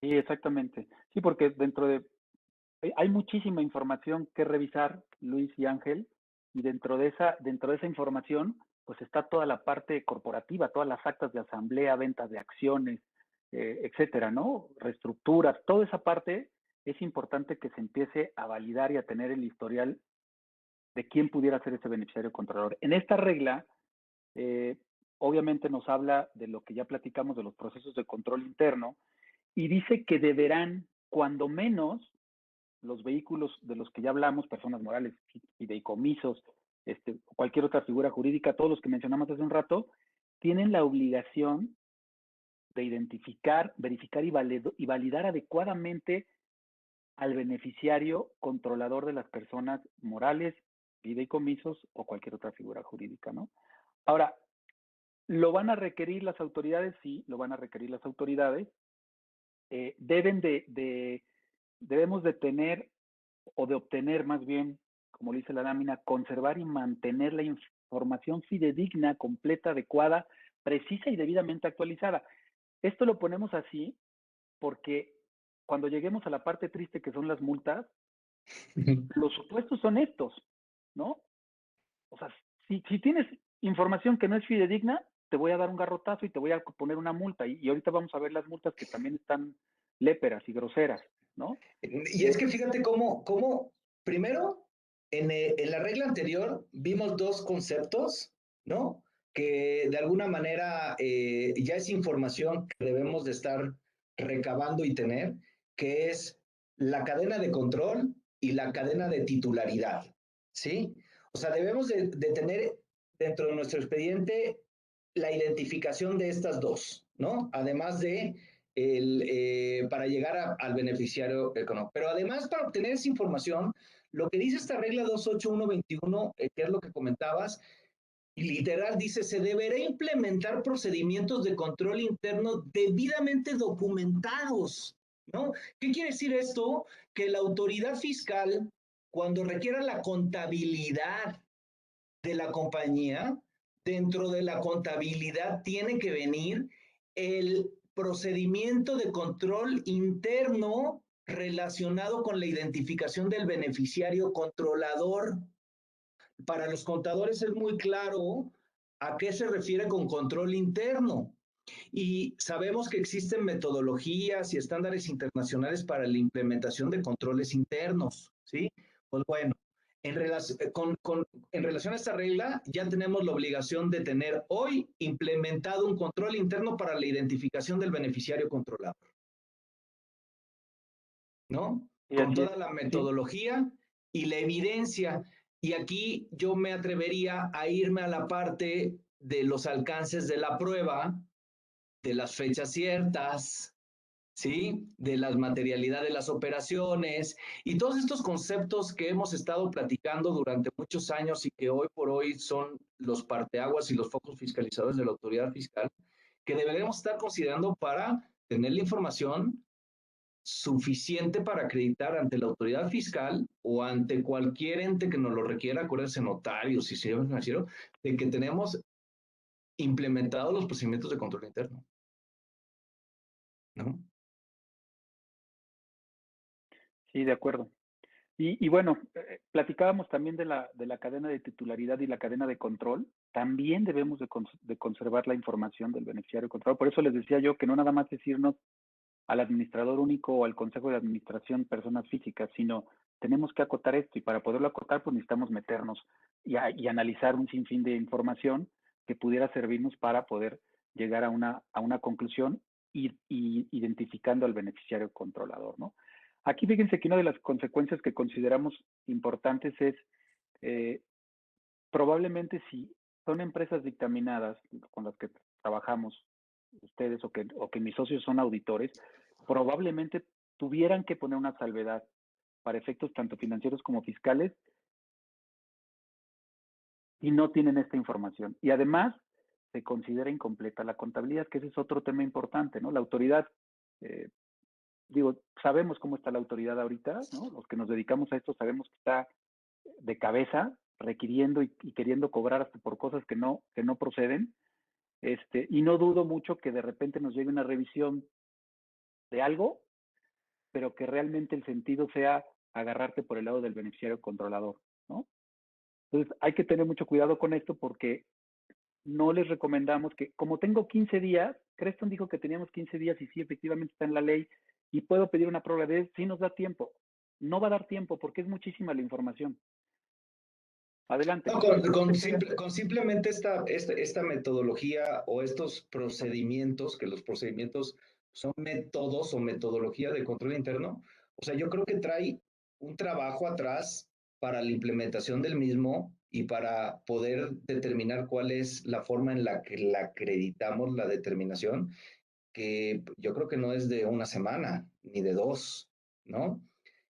Sí, exactamente. Sí, porque hay muchísima información que revisar, Luis y Ángel, y dentro de esa información, pues está toda la parte corporativa, todas las actas de asamblea, ventas de acciones, etcétera, ¿no? Reestructuras, toda esa parte es importante que se empiece a validar y a tener el historial de quién pudiera ser ese beneficiario controlador. En esta regla, eh, obviamente nos habla de lo que ya platicamos de los procesos de control interno y dice que deberán, cuando menos, los vehículos de los que ya hablamos, personas morales, fideicomisos, cualquier otra figura jurídica, todos los que mencionamos hace un rato, tienen la obligación de identificar, verificar y validar adecuadamente al beneficiario controlador de las personas morales, fideicomisos o cualquier otra figura jurídica, ¿no? Ahora, ¿lo van a requerir las autoridades? Sí, lo van a requerir las autoridades. Debemos de tener o de obtener más bien, como dice la lámina, conservar y mantener la información fidedigna, completa, adecuada, precisa y debidamente actualizada. Esto lo ponemos así porque cuando lleguemos a la parte triste que son las multas, los supuestos son estos, ¿no? O sea, si tienes información que no es fidedigna, te voy a dar un garrotazo y te voy a poner una multa. Y ahorita vamos a ver las multas que también están léperas y groseras, ¿no? Y es que fíjate cómo primero, en la regla anterior vimos dos conceptos, ¿no? Que de alguna manera ya es información que debemos de estar recabando y tener, que es la cadena de control y la cadena de titularidad, ¿sí? O sea, debemos de tener dentro de nuestro expediente la identificación de estas dos, ¿no? Además de para llegar al beneficiario económico. Pero además, para obtener esa información, lo que dice esta regla 28121, que es lo que comentabas, literal dice, se deberá implementar procedimientos de control interno debidamente documentados, ¿no? ¿Qué quiere decir esto? Que la autoridad fiscal, cuando requiera la contabilidad de la compañía, dentro de la contabilidad tiene que venir el procedimiento de control interno relacionado con la identificación del beneficiario controlador. Para los contadores es muy claro a qué se refiere con control interno. Y sabemos que existen metodologías y estándares internacionales para la implementación de controles internos, ¿sí? Pues bueno, en relación a esta regla, ya tenemos la obligación de tener hoy implementado un control interno para la identificación del beneficiario controlador, ¿no? Y Con así es, toda la sí. metodología y la evidencia. Y aquí yo me atrevería a irme a la parte de los alcances de la prueba, de las fechas ciertas, ¿sí? De la materialidad de las operaciones y todos estos conceptos que hemos estado platicando durante muchos años y que hoy por hoy son los parteaguas y los focos fiscalizadores de la autoridad fiscal, que deberemos estar considerando para tener la información suficiente para acreditar ante la autoridad fiscal o ante cualquier ente que nos lo requiera, acuérdense, notarios y sistema financiero, de que tenemos implementados los procedimientos de control interno, ¿no? Sí, de acuerdo. Y bueno, platicábamos también de la cadena de titularidad y la cadena de control. También debemos de conservar la información del beneficiario controlador. Por eso les decía yo que no nada más es irnos al administrador único o al consejo de administración personas físicas, sino tenemos que acotar esto y para poderlo acotar pues necesitamos meternos y analizar un sinfín de información que pudiera servirnos para poder llegar a una conclusión y identificando al beneficiario controlador, ¿no? Aquí fíjense que una de las consecuencias que consideramos importantes es eh, probablemente si son empresas dictaminadas con las que trabajamos ustedes o que mis socios son auditores, probablemente tuvieran que poner una salvedad para efectos tanto financieros como fiscales y no tienen esta información. Y además se considera incompleta la contabilidad, que ese es otro tema importante, ¿no? La autoridad, sabemos cómo está la autoridad ahorita, ¿no? Los que nos dedicamos a esto sabemos que está de cabeza, requiriendo y queriendo cobrar hasta por cosas que no proceden. Y no dudo mucho que de repente nos llegue una revisión de algo, pero que realmente el sentido sea agarrarte por el lado del beneficiario controlador, ¿no? Entonces hay que tener mucho cuidado con esto porque no les recomendamos que, como tengo 15 días, Creston dijo que teníamos 15 días y sí, efectivamente está en la ley y puedo pedir una prórroga de sí nos da tiempo. No va a dar tiempo porque es muchísima la información. Adelante. No, con simplemente esta metodología o estos procedimientos, que los procedimientos son métodos o metodología de control interno, o sea, yo creo que trae un trabajo atrás para la implementación del mismo y para poder determinar cuál es la forma en la que la acreditamos, la determinación, que yo creo que no es de una semana ni de dos, ¿no?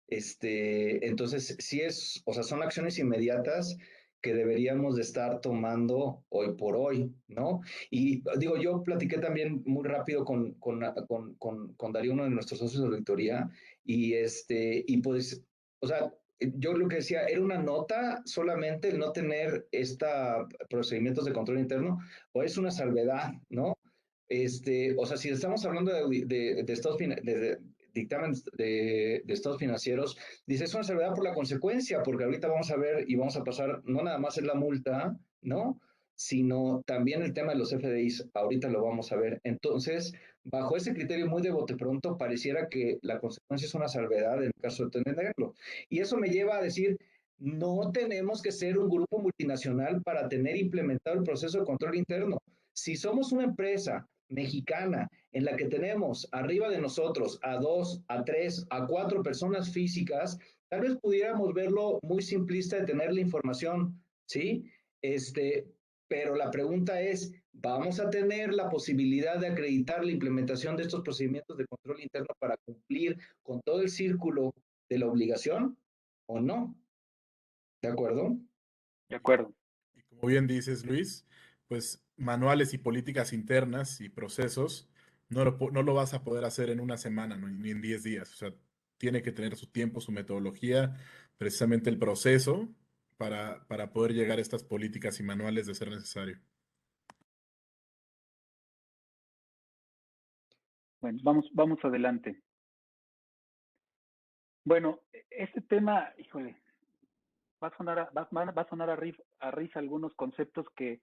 Entonces, sí o sea, son acciones inmediatas que deberíamos de estar tomando hoy por hoy, ¿no? Y digo, yo platiqué también muy rápido con Darío, uno de nuestros socios de auditoría, y pues, o sea, yo lo que decía, era una nota solamente el no tener procedimientos de control interno, o es una salvedad, ¿no? O sea, si estamos hablando de estados de dictámenes de estados financieros, dice, es una salvedad por la consecuencia, porque ahorita vamos a ver y vamos a pasar, no nada más es la multa, ¿no? Sino también el tema de los FDIs, ahorita lo vamos a ver. Entonces, bajo ese criterio muy de bote pronto, pareciera que la consecuencia es una salvedad en caso de tenerlo. Y eso me lleva a decir, no tenemos que ser un grupo multinacional para tener implementado el proceso de control interno. Si somos una empresa mexicana en la que tenemos arriba de nosotros a 2, a 3, a 4 personas físicas, tal vez pudiéramos verlo muy simplista de tener la información, ¿sí? Pero la pregunta es, ¿vamos a tener la posibilidad de acreditar la implementación de estos procedimientos de control interno para cumplir con todo el círculo de la obligación o no? ¿De acuerdo? De acuerdo. Y como bien dices, Luis, pues manuales y políticas internas y procesos no lo vas a poder hacer en una semana, ni en 10 días. O sea, tiene que tener su tiempo, su metodología, precisamente el proceso para poder llegar a estas políticas y manuales de ser necesario. Bueno, vamos adelante. Bueno, este tema, híjole, va a sonar a risa algunos conceptos que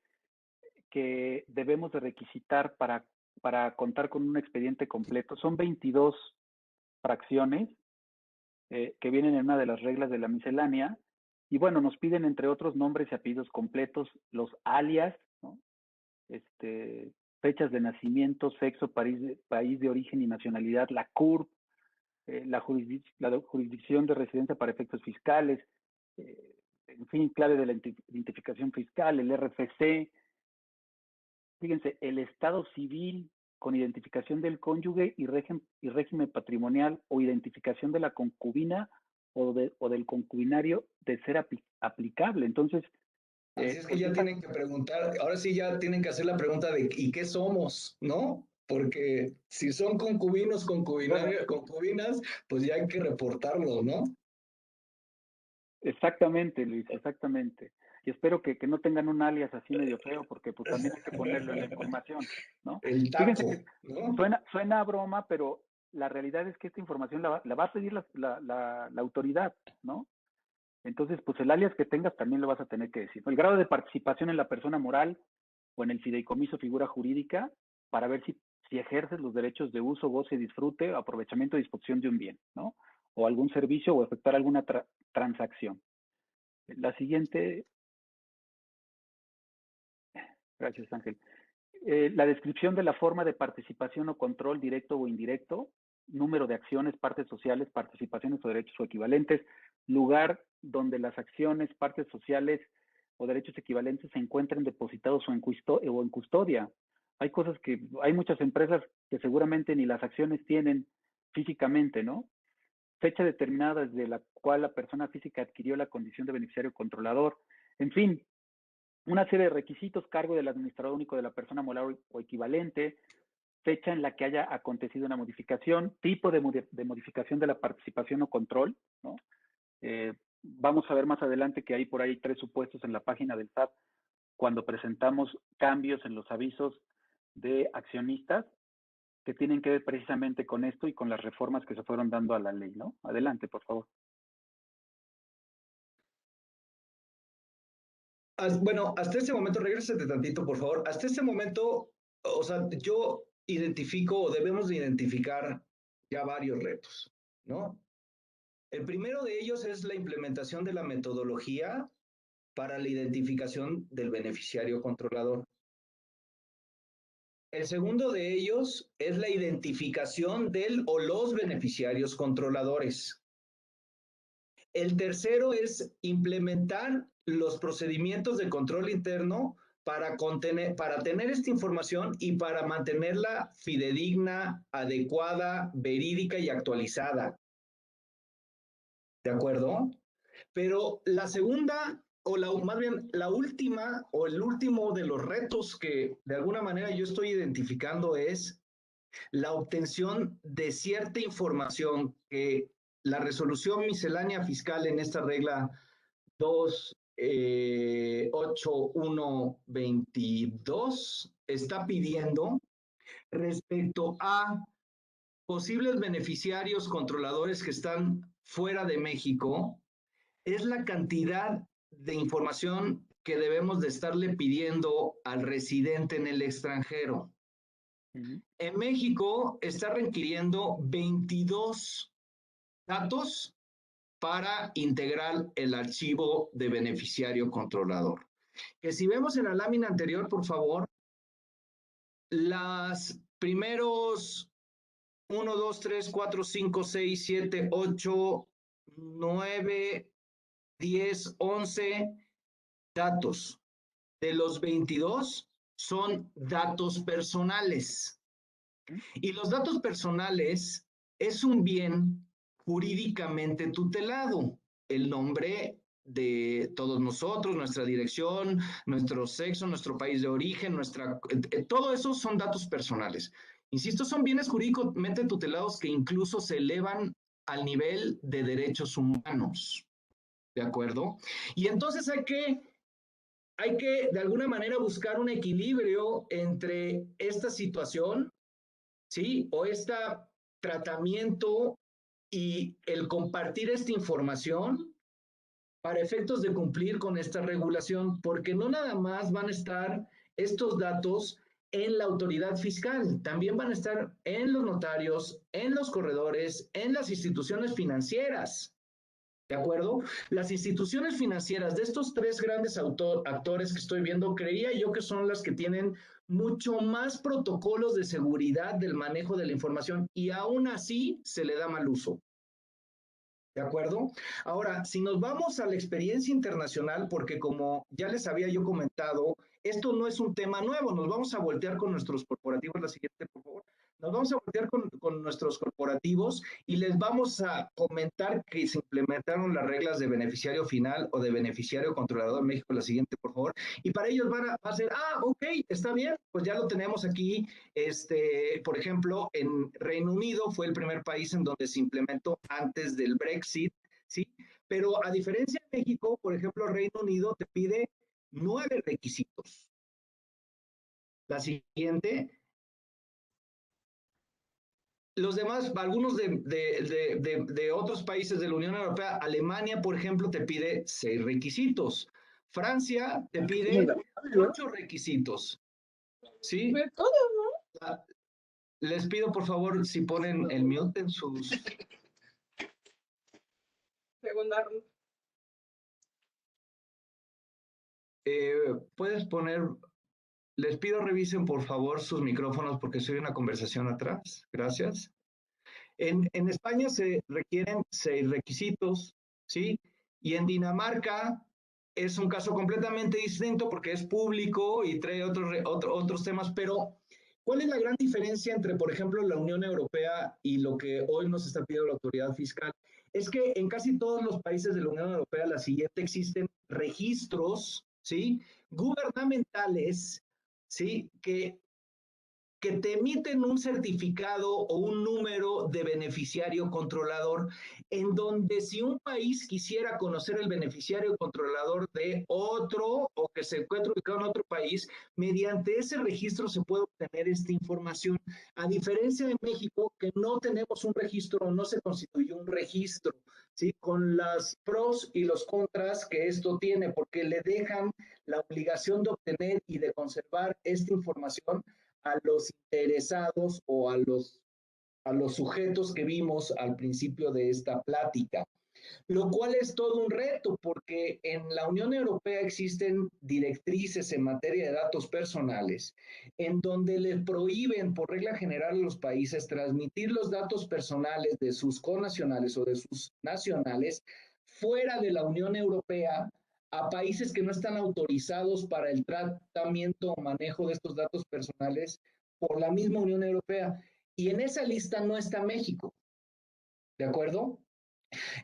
debemos de requisitar para contar con un expediente completo. Son 22 fracciones que vienen en una de las reglas de la miscelánea. Y bueno, nos piden, entre otros, nombres y apellidos completos, los alias, ¿no? Fechas de nacimiento, sexo, país de origen y nacionalidad, la CURP, la jurisdicción de residencia para efectos fiscales, en fin, clave de la identificación fiscal, el RFC, fíjense, el estado civil con identificación del cónyuge y régimen patrimonial o identificación de la concubina o del concubinario de ser aplicable. Entonces, así es que pues ya tienen que preguntar, ahora sí ya tienen que hacer la pregunta de ¿y qué somos? ¿No? Porque si son concubinos, concubinas, pues ya hay que reportarlo, ¿no? exactamente, Luis, exactamente. Y espero que no tengan un alias así medio feo, porque pues también hay que ponerlo en la información, ¿no? El Fíjense taco, que ¿no? suena a broma, pero la realidad es que esta información la va a pedir la autoridad, ¿no? Entonces, pues el alias que tengas también lo vas a tener que decir, ¿no? El grado de participación en la persona moral o en el fideicomiso figura jurídica para ver si ejerces los derechos de uso, goce, disfrute, aprovechamiento o disposición de un bien, ¿no? O algún servicio o efectuar alguna transacción. La siguiente, gracias Ángel. La descripción de la forma de participación o control directo o indirecto, número de acciones, partes sociales, participaciones o derechos o equivalentes, lugar donde las acciones, partes sociales o derechos equivalentes se encuentren depositados o en custodia, Hay cosas hay muchas empresas que seguramente ni las acciones tienen físicamente, ¿no? Fecha determinada desde la cual la persona física adquirió la condición de beneficiario controlador. En fin, una serie de requisitos, cargo del administrador único de la persona moral o equivalente, fecha en la que haya acontecido una modificación, tipo de modificación de la participación o control, ¿no? Vamos a ver más adelante que hay por ahí 3 supuestos en la página del SAT cuando presentamos cambios en los avisos de accionistas que tienen que ver precisamente con esto y con las reformas que se fueron dando a la ley, ¿no? Adelante, por favor. Bueno, hasta este momento, regrésate tantito, por favor. Hasta este momento, o sea, yo identifico o debemos de identificar ya varios retos, ¿no? El primero de ellos es la implementación de la metodología para la identificación del beneficiario controlador. El segundo de ellos es la identificación del o los beneficiarios controladores. El tercero es implementar los procedimientos de control interno para tener esta información y para mantenerla fidedigna, adecuada, verídica y actualizada. ¿De acuerdo? Pero la segunda, más bien la última, o el último de los retos que de alguna manera yo estoy identificando es la obtención de cierta información que la resolución miscelánea fiscal en esta regla 28122 está pidiendo respecto a posibles beneficiarios controladores que están fuera de México, es la cantidad de información que debemos de estarle pidiendo al residente en el extranjero. En México está requiriendo 22 datos para integrar el archivo de beneficiario controlador. Que si vemos en la lámina anterior, por favor, las primeros 1, 2, 3, 4, 5, 6, 7, 8, 9, 10, 11 datos. De los 22 son datos personales. Y los datos personales es un bien jurídicamente tutelado. El nombre de todos nosotros, nuestra dirección, nuestro sexo, nuestro país de origen, todo eso son datos personales. Insisto, son bienes jurídicamente tutelados que incluso se elevan al nivel de derechos humanos. ¿De acuerdo? Y entonces hay que de alguna manera buscar un equilibrio entre esta situación, ¿sí? O este tratamiento y el compartir esta información para efectos de cumplir con esta regulación, porque no nada más van a estar estos datos en la autoridad fiscal, también van a estar en los notarios, en los corredores, en las instituciones financieras. ¿De acuerdo? Las instituciones financieras de estos 3 grandes actores que estoy viendo, creía yo que son las que tienen mucho más protocolos de seguridad del manejo de la información y aún así se le da mal uso. ¿De acuerdo? Ahora, si nos vamos a la experiencia internacional, porque como ya les había yo comentado, esto no es un tema nuevo, nos vamos a voltear con nuestros corporativos, la siguiente, por favor. Nos vamos a voltear con nuestros corporativos y les vamos a comentar que se implementaron las reglas de beneficiario final o de beneficiario controlador en México, la siguiente, por favor. Y para ellos va a ser, ok, está bien, pues ya lo tenemos aquí. Por ejemplo, en Reino Unido fue el primer país en donde se implementó antes del Brexit, ¿sí? Pero a diferencia de México, por ejemplo, Reino Unido te pide 9 requisitos. La siguiente. Los demás, algunos de otros países de la Unión Europea, Alemania, por ejemplo, te pide 6 requisitos. Francia te pide 8 requisitos. ¿Sí? Les pido, por favor, si ponen el mute en sus... Segunda ronda. Puedes poner... Les pido revisen, por favor, sus micrófonos porque soy una conversación atrás. Gracias. En España se requieren 6 requisitos, ¿sí? Y en Dinamarca es un caso completamente distinto porque es público y trae otros temas, pero ¿Cuál es la gran diferencia entre, por ejemplo, la Unión Europea y lo que hoy nos está pidiendo la autoridad fiscal? Es que en casi todos los países de la Unión Europea, la siguiente, existen registros, ¿sí? Gubernamentales, ¿sí? Que te emiten un certificado o un número de beneficiario controlador, en donde si un país quisiera conocer el beneficiario controlador de otro o que se encuentra ubicado en otro país, mediante ese registro se puede obtener esta información. A diferencia de México, que no tenemos un registro, no se constituyó un registro, ¿sí? Con las pros y los contras que esto tiene, porque le dejan la obligación de obtener y de conservar esta información a los interesados o a los sujetos que vimos al principio de esta plática, lo cual es todo un reto porque en la Unión Europea existen directrices en materia de datos personales en donde le prohíben por regla general a los países transmitir los datos personales de sus connacionales o de sus nacionales fuera de la Unión Europea a países que no están autorizados para el tratamiento o manejo de estos datos personales por la misma Unión Europea. Y en esa lista no está México, ¿de acuerdo?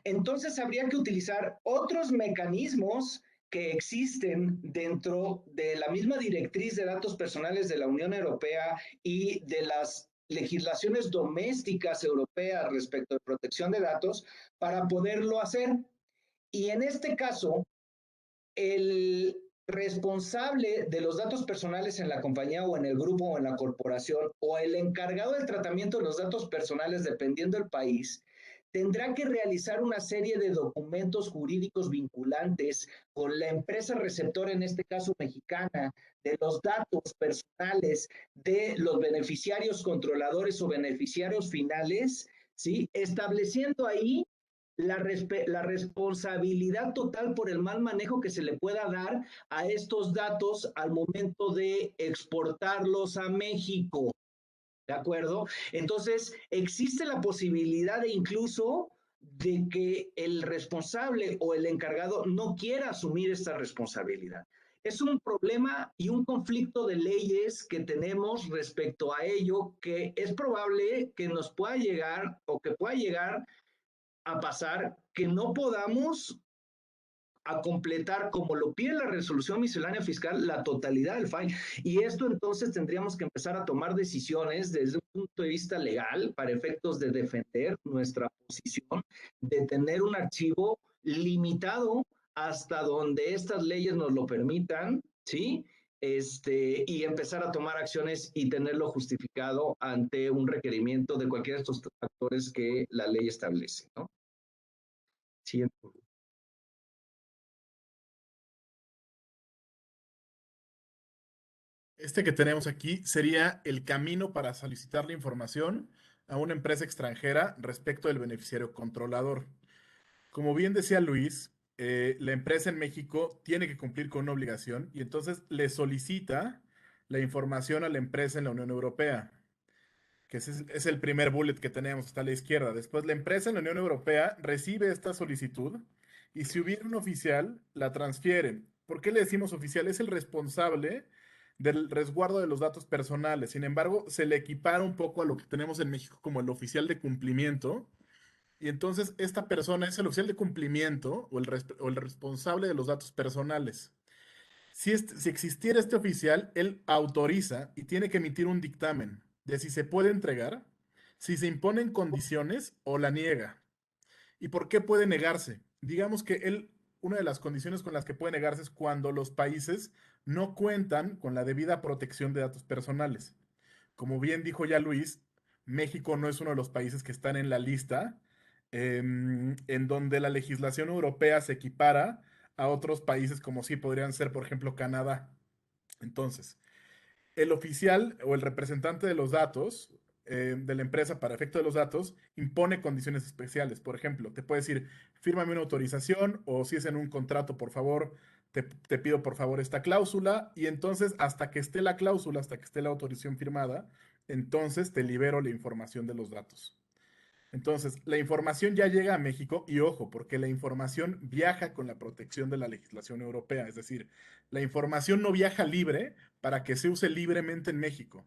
Entonces habría que utilizar otros mecanismos que existen dentro de la misma directriz de datos personales de la Unión Europea y de las legislaciones domésticas europeas respecto de protección de datos para poderlo hacer. Y en este caso, el responsable de los datos personales en la compañía o en el grupo o en la corporación o el encargado del tratamiento de los datos personales, dependiendo del país, tendrá que realizar una serie de documentos jurídicos vinculantes con la empresa receptora, en este caso mexicana, de los datos personales de los beneficiarios controladores o beneficiarios finales, ¿sí? Estableciendo ahí la responsabilidad total por el mal manejo que se le pueda dar a estos datos al momento de exportarlos a México. ¿De acuerdo? Entonces, existe la posibilidad de incluso de que el responsable o el encargado no quiera asumir esta responsabilidad. Es un problema y un conflicto de leyes que tenemos respecto a ello que es probable que nos pueda llegar o que pueda llegar a pasar que no podamos a completar, como lo pide la resolución miscelánea fiscal, la totalidad del file. Y esto entonces tendríamos que empezar a tomar decisiones desde un punto de vista legal para efectos de defender nuestra posición, de tener un archivo limitado hasta donde estas leyes nos lo permitan, ¿sí? Y empezar a tomar acciones y tenerlo justificado ante un requerimiento de cualquiera de estos factores que la ley establece, ¿no? Siguiente. Este que tenemos aquí sería el camino para solicitar la información a una empresa extranjera respecto del beneficiario controlador. Como bien decía Luis, la empresa en México tiene que cumplir con una obligación y entonces le solicita la información a la empresa en la Unión Europea, que es el primer bullet que tenemos, está a la izquierda. Después, la empresa en la Unión Europea recibe esta solicitud y si hubiera un oficial, la transfiere. ¿Por qué le decimos oficial? Es el responsable del resguardo de los datos personales. Sin embargo, se le equipara un poco a lo que tenemos en México como el oficial de cumplimiento. Y entonces esta persona es el oficial de cumplimiento o el responsable de los datos personales. Si existiera este oficial, él autoriza y tiene que emitir un dictamen de si se puede entregar, si se imponen condiciones o la niega. ¿Y por qué puede negarse? Digamos que una de las condiciones con las que puede negarse es cuando los países no cuentan con la debida protección de datos personales. Como bien dijo ya Luis, México no es uno de los países que están en la lista en donde la legislación europea se equipara a otros países como sí podrían ser, por ejemplo, Canadá. Entonces, el oficial o el representante de los datos de la empresa para efecto de los datos impone condiciones especiales. Por ejemplo, te puede decir, fírmame una autorización o si es en un contrato, por favor, te pido por favor esta cláusula y entonces hasta que esté la cláusula, hasta que esté la autorización firmada, entonces te libero la información de los datos. Entonces, la información ya llega a México y ojo, porque la información viaja con la protección de la legislación europea, es decir, la información no viaja libre para que se use libremente en México.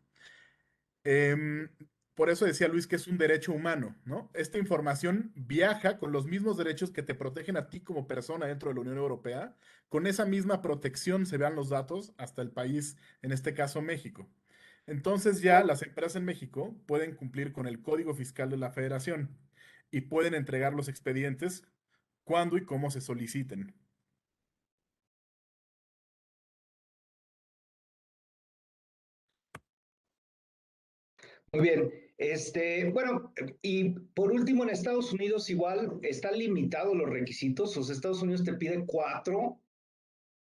Em, por eso decía Luis que es un derecho humano, ¿no? Esta información viaja con los mismos derechos que te protegen a ti como persona dentro de la Unión Europea. Con esa misma protección se vean los datos hasta el país, en este caso México. Entonces ya las empresas en México pueden cumplir con el Código Fiscal de la Federación y pueden entregar los expedientes cuando y cómo se soliciten. Muy bien. Bueno, y por último, en Estados Unidos igual están limitados los requisitos. Los Estados Unidos te piden 4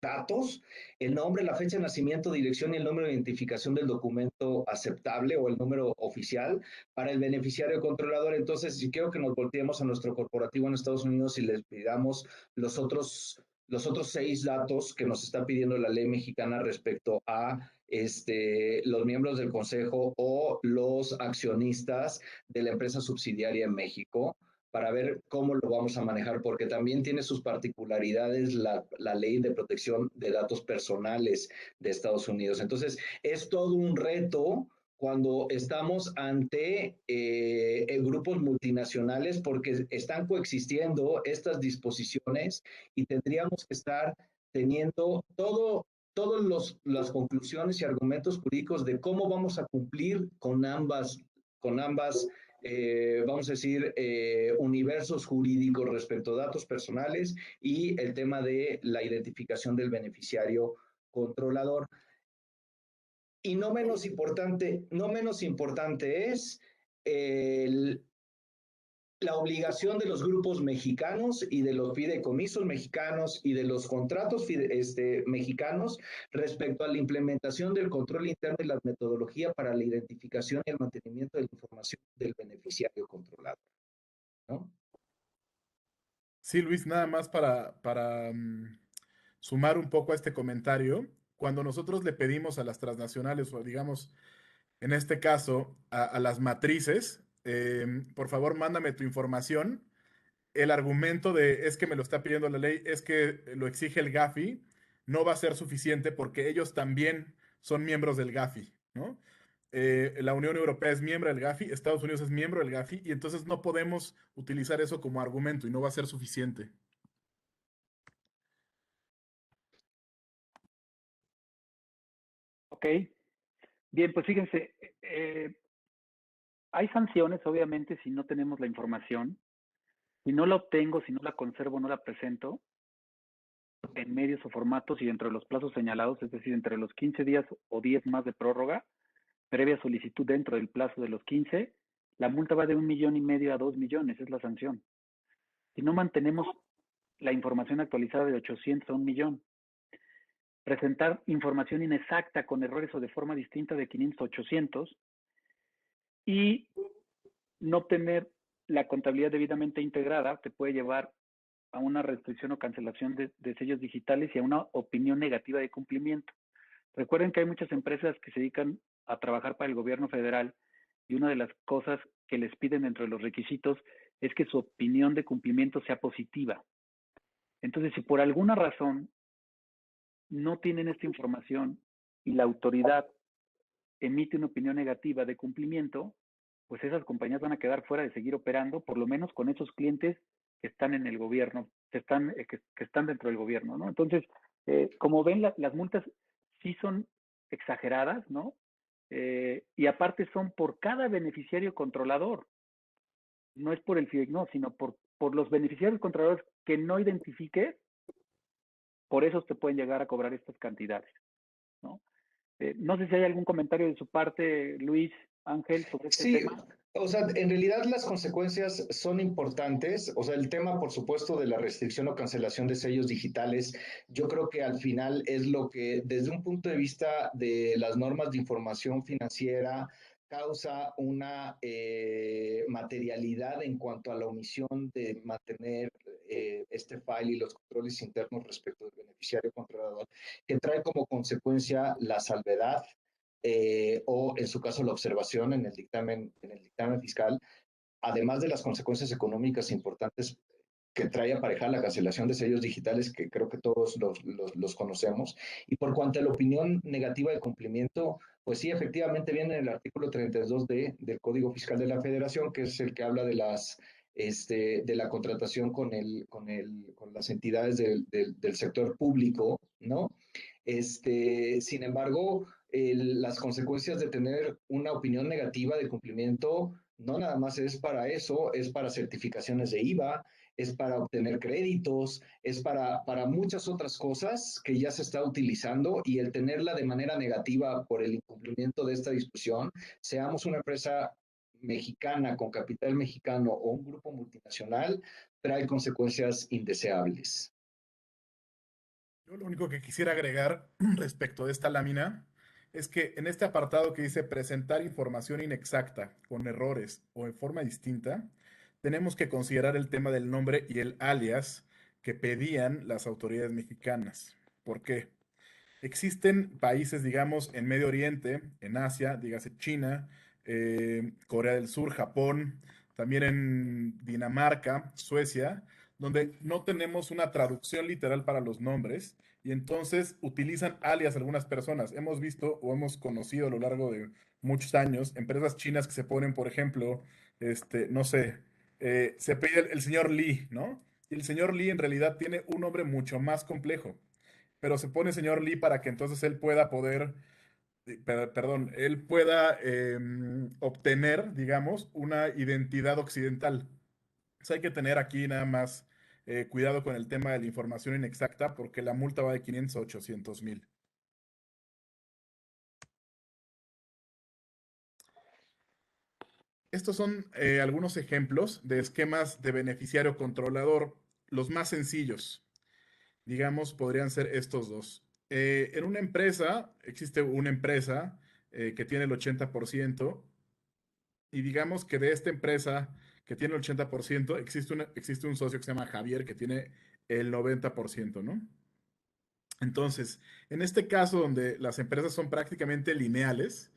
datos: el nombre, la fecha de nacimiento, dirección y el número de identificación del documento aceptable o el número oficial para el beneficiario controlador. Entonces, si quiero que nos volteemos a nuestro corporativo en Estados Unidos y les pidamos los otros 6 datos que nos está pidiendo la ley mexicana respecto a los miembros del consejo o los accionistas de la empresa subsidiaria en México, para ver cómo lo vamos a manejar, porque también tiene sus particularidades la ley de protección de datos personales de Estados Unidos. Entonces, es todo un reto cuando estamos ante grupos multinacionales, porque están coexistiendo estas disposiciones y tendríamos que estar teniendo todas las conclusiones y argumentos jurídicos de cómo vamos a cumplir con ambas vamos a decir, universos jurídicos respecto a datos personales y el tema de la identificación del beneficiario controlador. Y no menos importante es la obligación de los grupos mexicanos y de los fideicomisos mexicanos y de los contratos mexicanos respecto a la implementación del control interno y la metodología para la identificación y el mantenimiento de la información del beneficiario controlador, ¿no? Sí, Luis, nada más para sumar un poco a este comentario. Cuando nosotros le pedimos a las transnacionales, o digamos, en este caso, a las matrices, por favor, mándame tu información. El argumento de es que me lo está pidiendo la ley, es que lo exige el GAFI, no va a ser suficiente porque ellos también son miembros del GAFI, ¿no? La Unión Europea es miembro del GAFI, Estados Unidos es miembro del GAFI, y entonces no podemos utilizar eso como argumento y no va a ser suficiente. Ok, bien, pues fíjense, hay sanciones, obviamente, si no tenemos la información. Si no la obtengo, si no la conservo, no la presento en medios o formatos y dentro de los plazos señalados, es decir, entre los 15 días o 10 más de prórroga, previa solicitud dentro del plazo de los 15, la multa va de 1,5 millones a 2 millones, es la sanción. Si no mantenemos la información actualizada de 800 a 1 millón, presentar información inexacta con errores o de forma distinta de 500 a 800 y no obtener la contabilidad debidamente integrada te puede llevar a una restricción o cancelación de sellos digitales y a una opinión negativa de cumplimiento. Recuerden que hay muchas empresas que se dedican a trabajar para el gobierno federal y una de las cosas que les piden dentro de los requisitos es que su opinión de cumplimiento sea positiva. Entonces, si por alguna razón no tienen esta información y la autoridad emite una opinión negativa de cumplimiento, pues esas compañías van a quedar fuera de seguir operando, por lo menos con esos clientes que están en el gobierno, que están dentro del gobierno, ¿no? Entonces, como ven, las multas sí son exageradas, ¿no? Y aparte son por cada beneficiario controlador, no es por el fideicomiso, sino por los beneficiarios controladores que no identifiques, por eso te pueden llegar a cobrar estas cantidades, ¿no? No sé si hay algún comentario de su parte, Luis, Ángel, sobre este Sí, tema. o sea, en realidad las consecuencias son importantes. O sea, el tema, por supuesto, de la restricción o cancelación de sellos digitales, yo creo que al final es lo que, desde un punto de vista de las normas de información financiera, causa una materialidad en cuanto a la omisión de mantener este file y los controles internos respecto del beneficiario controlador, que trae como consecuencia la salvedad o en su caso la observación en el dictamen fiscal, además de las consecuencias económicas importantes que trae aparejada la cancelación de sellos digitales, que creo que todos los conocemos. Y por cuanto a la opinión negativa de cumplimiento, pues sí, efectivamente viene en el artículo 32D del Código Fiscal de la Federación, que es el que habla de de la contratación con las entidades del sector público, ¿no? Sin embargo, las consecuencias de tener una opinión negativa de cumplimiento no nada más es para eso, es para certificaciones de IVA, es para obtener créditos, es para muchas otras cosas que ya se está utilizando, y el tenerla de manera negativa por el incumplimiento de esta disposición, seamos una empresa mexicana con capital mexicano o un grupo multinacional, trae consecuencias indeseables. Yo lo único que quisiera agregar respecto de esta lámina es que en este apartado que dice presentar información inexacta, con errores o en forma distinta, tenemos que considerar el tema del nombre y el alias que pedían las autoridades mexicanas. ¿Por qué? Existen países, digamos, en Medio Oriente, en Asia, dígase China, Corea del Sur, Japón, también en Dinamarca, Suecia, donde no tenemos una traducción literal para los nombres y entonces utilizan alias algunas personas. Hemos visto o hemos conocido a lo largo de muchos años empresas chinas que se ponen, por ejemplo, no sé, se pide el señor Lee, ¿no? Y el señor Lee en realidad tiene un nombre mucho más complejo, pero se pone señor Lee para que entonces él pueda perdón, él pueda obtener, digamos, una identidad occidental. Entonces hay que tener aquí nada más cuidado con el tema de la información inexacta porque la multa va de 500 a 800,000. Estos son algunos ejemplos de esquemas de beneficiario controlador, los más sencillos. Digamos, podrían ser estos dos. En una empresa, existe una empresa que tiene el 80% y digamos que de esta empresa que tiene el 80% existe un socio que se llama Javier que tiene el 90%, ¿no? Entonces, en este caso donde las empresas son prácticamente lineales,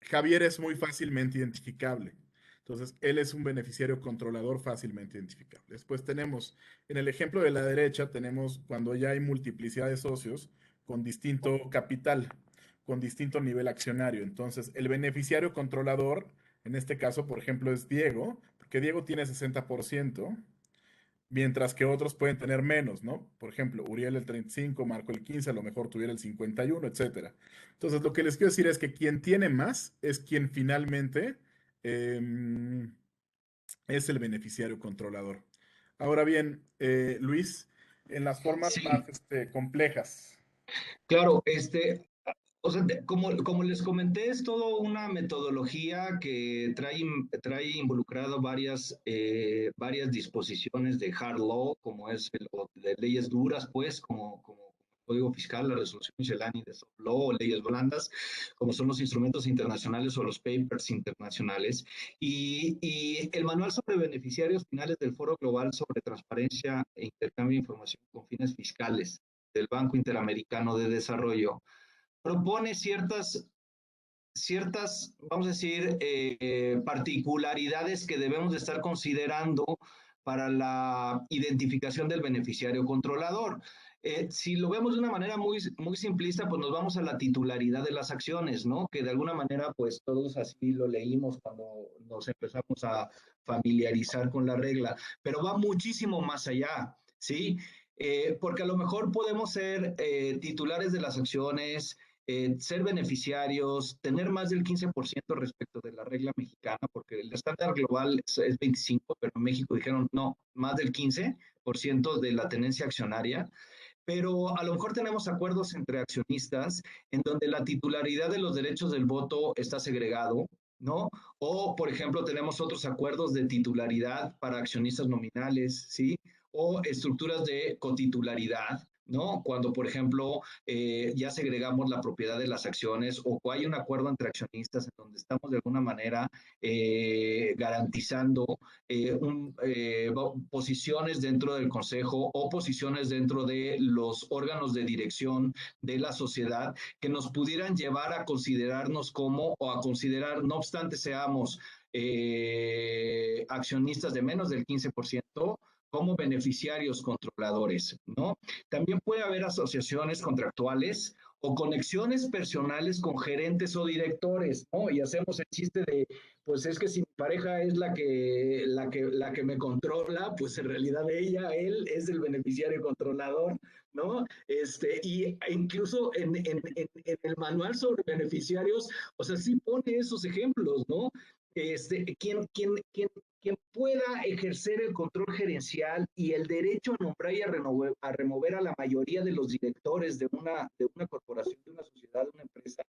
Javier es muy fácilmente identificable. Entonces, él es un beneficiario controlador fácilmente identificable. Después tenemos, en el ejemplo de la derecha, tenemos cuando ya hay multiplicidad de socios con distinto capital, con distinto nivel accionario. Entonces, el beneficiario controlador, en este caso, por ejemplo, es Diego, porque Diego tiene 60%, mientras que otros pueden tener menos, ¿no? Por ejemplo, Uriel el 35, Marco el 15, a lo mejor tuviera el 51, etcétera. Entonces, lo que les quiero decir es que quien tiene más es quien finalmente em, es el beneficiario controlador. Ahora bien, Luis, en las formas más Sí, complejas. claro, o sea, como les comenté, es todo una metodología que trae involucrado varias disposiciones de hard law, como es o de leyes duras, pues, como el Código Fiscal, la resolución miscelánea de soft law, o leyes blandas, como son los instrumentos internacionales o los papers internacionales. Y el manual sobre beneficiarios finales del Foro Global sobre Transparencia e Intercambio de Información con Fines Fiscales del Banco Interamericano de Desarrollo propone ciertas, vamos a decir, particularidades que debemos de estar considerando para la identificación del beneficiario controlador. Si lo vemos de una manera muy simplista, pues nos vamos a la titularidad de las acciones, ¿no? Que de alguna manera, pues todos así lo leímos cuando nos empezamos a familiarizar con la regla, pero va muchísimo más allá, ¿sí? Porque a lo mejor podemos ser titulares de las acciones, ser beneficiarios, tener más del 15% respecto de la regla mexicana, porque el estándar global es 25, pero en México dijeron no, más del 15% de la tenencia accionaria. Pero a lo mejor tenemos acuerdos entre accionistas en donde la titularidad de los derechos del voto está segregado, ¿no? O, por ejemplo, tenemos otros acuerdos de titularidad para accionistas nominales, ¿sí? O estructuras de cotitularidad, ¿no? Cuando, por ejemplo, ya segregamos la propiedad de las acciones o hay un acuerdo entre accionistas en donde estamos de alguna manera garantizando posiciones dentro del consejo o posiciones dentro de los órganos de dirección de la sociedad que nos pudieran llevar a considerarnos como o a considerar, no obstante seamos accionistas de menos del 15%, como beneficiarios controladores, ¿no? También puede haber asociaciones contractuales o conexiones personales con gerentes o directores, ¿no? Y hacemos el chiste de, pues es que si mi pareja es la que me controla, pues en realidad él es el beneficiario controlador, ¿no? Y incluso en el manual sobre beneficiarios, o sea, sí pone esos ejemplos, ¿no? Quien pueda ejercer el control gerencial y el derecho a nombrar y a remover a la mayoría de los directores de una corporación, de una sociedad, de una empresa,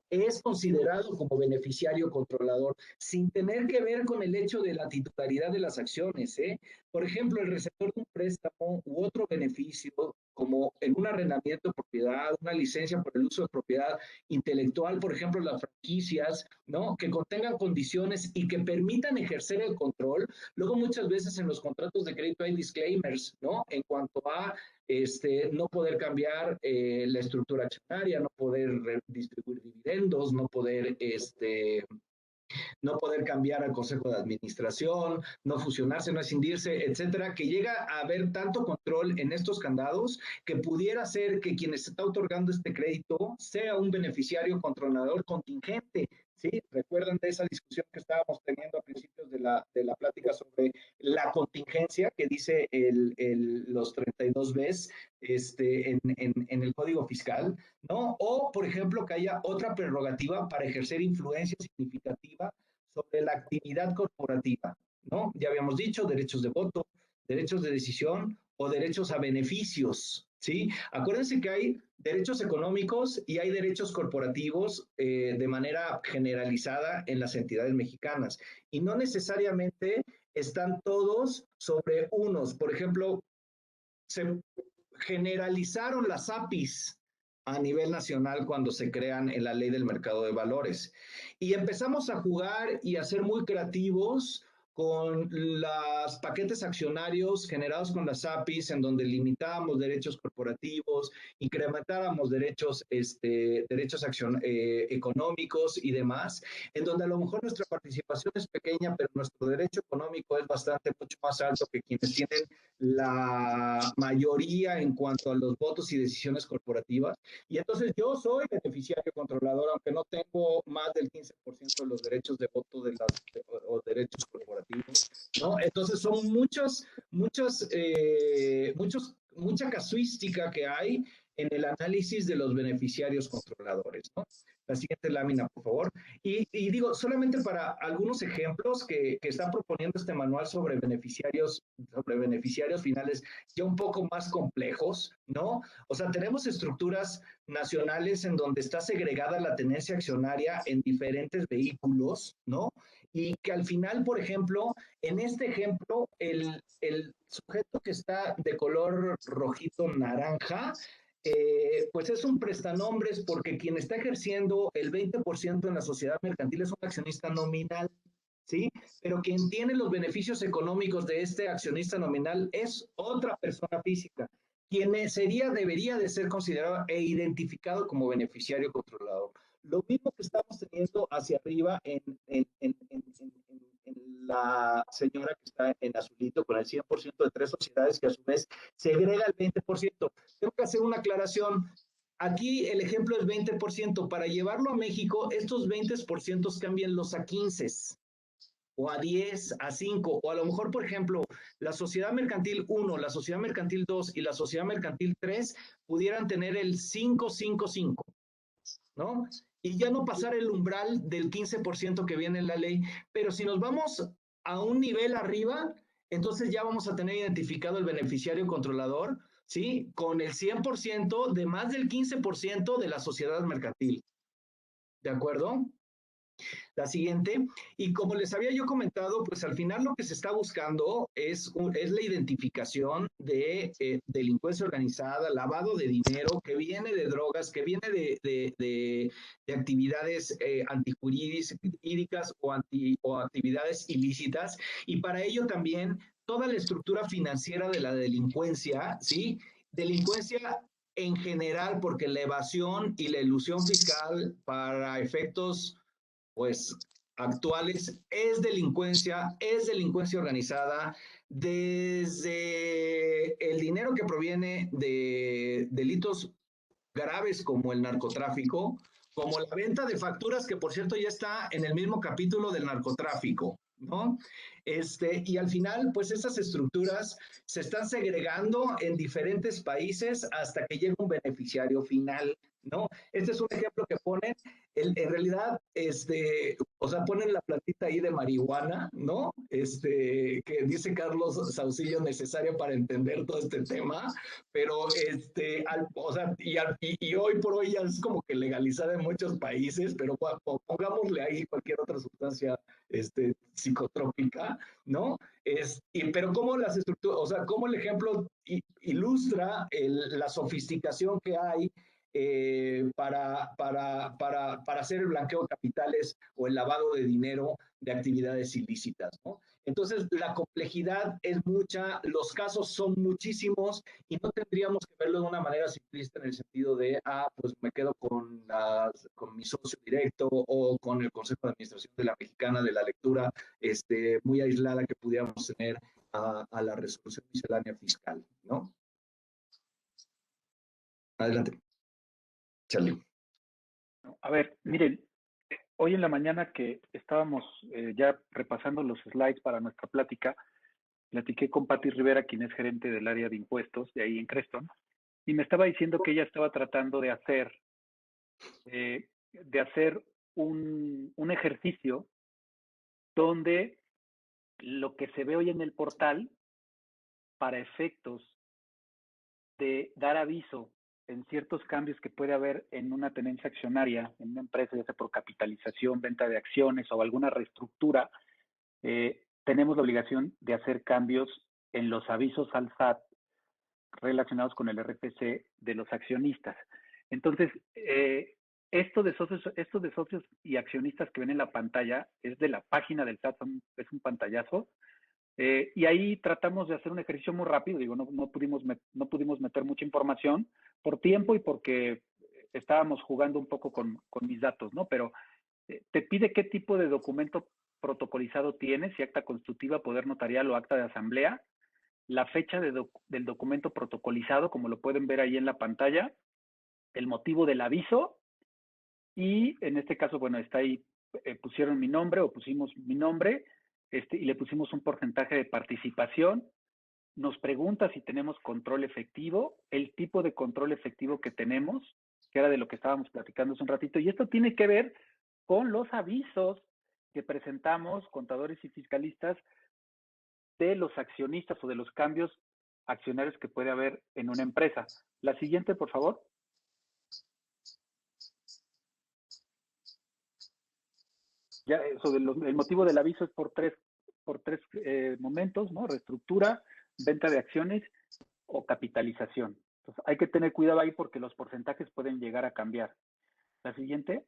es considerado como beneficiario controlador, sin tener que ver con el hecho de la titularidad de las acciones, ¿eh? Por ejemplo, el receptor de un préstamo u otro beneficio, como en un arrendamiento de propiedad, una licencia por el uso de propiedad intelectual, por ejemplo, las franquicias, ¿no? Que contengan condiciones y que permitan ejercer el control. Luego, muchas veces en los contratos de crédito hay disclaimers, ¿no? En cuanto a no poder cambiar la estructura accionaria, no poder distribuir dividendos, no poder cambiar al consejo de administración, no fusionarse, no escindirse, etcétera, que llega a haber tanto control en estos candados que pudiera ser que quien está otorgando este crédito sea un beneficiario controlador contingente. ¿Sí? ¿Recuerdan de esa discusión que estábamos teniendo a principios de la plática sobre la contingencia que dice los 32 Bs en el Código Fiscal? ¿No? O, por ejemplo, que haya otra prerrogativa para ejercer influencia significativa sobre la actividad corporativa, ¿no? Ya habíamos dicho, derechos de voto, derechos de decisión o derechos a beneficios, ¿sí? Acuérdense que hay derechos económicos y hay derechos corporativos de manera generalizada en las entidades mexicanas y no necesariamente están todos sobre unos. Por ejemplo, se generalizaron las APIs a nivel nacional cuando se crean en la ley del mercado de valores. Y empezamos a jugar y a ser muy creativos con los paquetes accionarios generados con las APIs, en donde limitábamos derechos corporativos, incrementábamos derechos económicos y demás, en donde a lo mejor nuestra participación es pequeña, pero nuestro derecho económico es mucho más alto que quienes tienen la mayoría en cuanto a los votos y decisiones corporativas. Y entonces yo soy beneficiario controlador, aunque no tengo más del 15% de los derechos de voto o derechos corporativos, ¿no? Entonces son mucha casuística que hay en el análisis de los beneficiarios controladores, ¿no? La siguiente lámina, por favor. Y digo, solamente para algunos ejemplos que está proponiendo este manual sobre beneficiarios finales ya un poco más complejos, ¿no? O sea, tenemos estructuras nacionales en donde está segregada la tenencia accionaria en diferentes vehículos, ¿no? Y que al final, por ejemplo, en este ejemplo, el sujeto que está de color rojito naranja, pues es un prestanombres porque quien está ejerciendo el 20% en la sociedad mercantil es un accionista nominal, ¿sí? Pero quien tiene los beneficios económicos de este accionista nominal es otra persona física, quien debería de ser considerado e identificado como beneficiario controlador. Lo mismo que estamos teniendo hacia arriba en la señora que está en azulito con el 100% de 3 sociedades que a su vez segrega el 20%. Tengo que hacer una aclaración. Aquí el ejemplo es 20%. Para llevarlo a México, estos 20% cámbienlos a 15 o a 10, a 5, o a lo mejor, por ejemplo, la sociedad mercantil 1, la sociedad mercantil 2 y la sociedad mercantil 3 pudieran tener el 5-5-5, ¿no? Y ya no pasar el umbral del 15% que viene en la ley, pero si nos vamos a un nivel arriba, entonces ya vamos a tener identificado el beneficiario controlador, ¿sí? Con el 100% de más del 15% de la sociedad mercantil. ¿De acuerdo? La siguiente, y como les había yo comentado, pues al final lo que se está buscando es la identificación de delincuencia organizada, lavado de dinero, que viene de drogas, que viene de actividades antijurídicas o actividades ilícitas, y para ello también toda la estructura financiera de la delincuencia, ¿sí? Delincuencia en general, porque la evasión y la elusión fiscal para efectos pues actuales es delincuencia organizada, desde el dinero que proviene de delitos graves como el narcotráfico, como la venta de facturas, que por cierto ya está en el mismo capítulo del narcotráfico, ¿no? Y al final, pues esas estructuras se están segregando en diferentes países hasta que llega un beneficiario final, ¿no? Este es un ejemplo que ponen, en realidad, o sea, ponen la plantita ahí de marihuana, ¿no? Que dice Carlos Saucillo, necesario para entender todo este tema, pero o sea, y hoy por hoy ya es como que legalizada en muchos países, pero bueno, pongámosle ahí cualquier otra sustancia psicotrópica, ¿no? Pero cómo las estructuras, o sea, cómo el ejemplo ilustra la sofisticación que hay para hacer el blanqueo de capitales o el lavado de dinero de actividades ilícitas, ¿no? Entonces, la complejidad es mucha, los casos son muchísimos y no tendríamos que verlo de una manera simplista en el sentido de, pues me quedo con mi socio directo o con el Consejo de Administración de la Mexicana de la Lectura, muy aislada que pudiéramos tener a la resolución miscelánea fiscal, ¿no? Adelante. Charlie. A ver, miren, hoy en la mañana que estábamos ya repasando los slides para nuestra plática, platiqué con Patti Rivera, quien es gerente del área de impuestos de ahí en Creston, y me estaba diciendo que ella estaba tratando de hacer un ejercicio donde lo que se ve hoy en el portal, para efectos de dar aviso en ciertos cambios que puede haber en una tenencia accionaria, en una empresa, ya sea por capitalización, venta de acciones o alguna reestructura, tenemos la obligación de hacer cambios en los avisos al SAT relacionados con el RFC de los accionistas. Entonces, esto de socios y accionistas que ven en la pantalla es de la página del SAT, es un pantallazo. Y ahí tratamos de hacer un ejercicio muy rápido, digo, no pudimos meter mucha información por tiempo y porque estábamos jugando un poco con mis datos, ¿no? Pero te pide qué tipo de documento protocolizado tienes, si acta constitutiva, poder notarial o acta de asamblea, la fecha del documento protocolizado, como lo pueden ver ahí en la pantalla, el motivo del aviso y en este caso, bueno, está ahí, pusieron mi nombre o pusimos mi nombre y le pusimos un porcentaje de participación. Nos pregunta si tenemos control efectivo, el tipo de control efectivo que tenemos, que era de lo que estábamos platicando hace un ratito, y esto tiene que ver con los avisos que presentamos, contadores y fiscalistas, de los accionistas o de los cambios accionarios que puede haber en una empresa. La siguiente, por favor. Ya, el motivo del aviso es por tres momentos, ¿no? Reestructura, venta de acciones o capitalización. Entonces, hay que tener cuidado ahí porque los porcentajes pueden llegar a cambiar. La siguiente.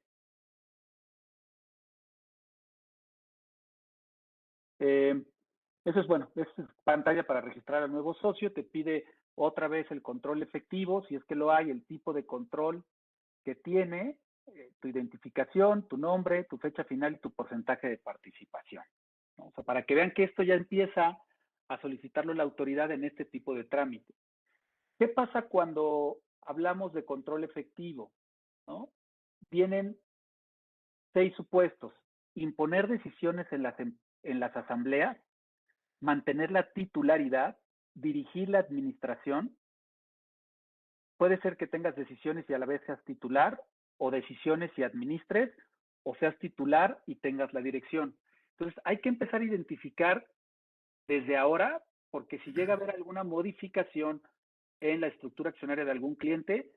Eso es bueno, es pantalla para registrar al nuevo socio, te pide otra vez el control efectivo, si es que lo hay, el tipo de control que tiene, tu identificación, tu nombre, tu fecha final y tu porcentaje de participación, ¿no? O sea, para que vean que esto ya empieza a solicitarlo la autoridad en este tipo de trámite. ¿Qué pasa cuando hablamos de control efectivo? ¿No? Vienen 6 supuestos. Imponer decisiones en las asambleas, mantener la titularidad, dirigir la administración. Puede ser que tengas decisiones y a la vez seas titular, o decisiones y administres, o seas titular y tengas la dirección. Entonces, hay que empezar a identificar desde ahora, porque si llega a haber alguna modificación en la estructura accionaria de algún cliente,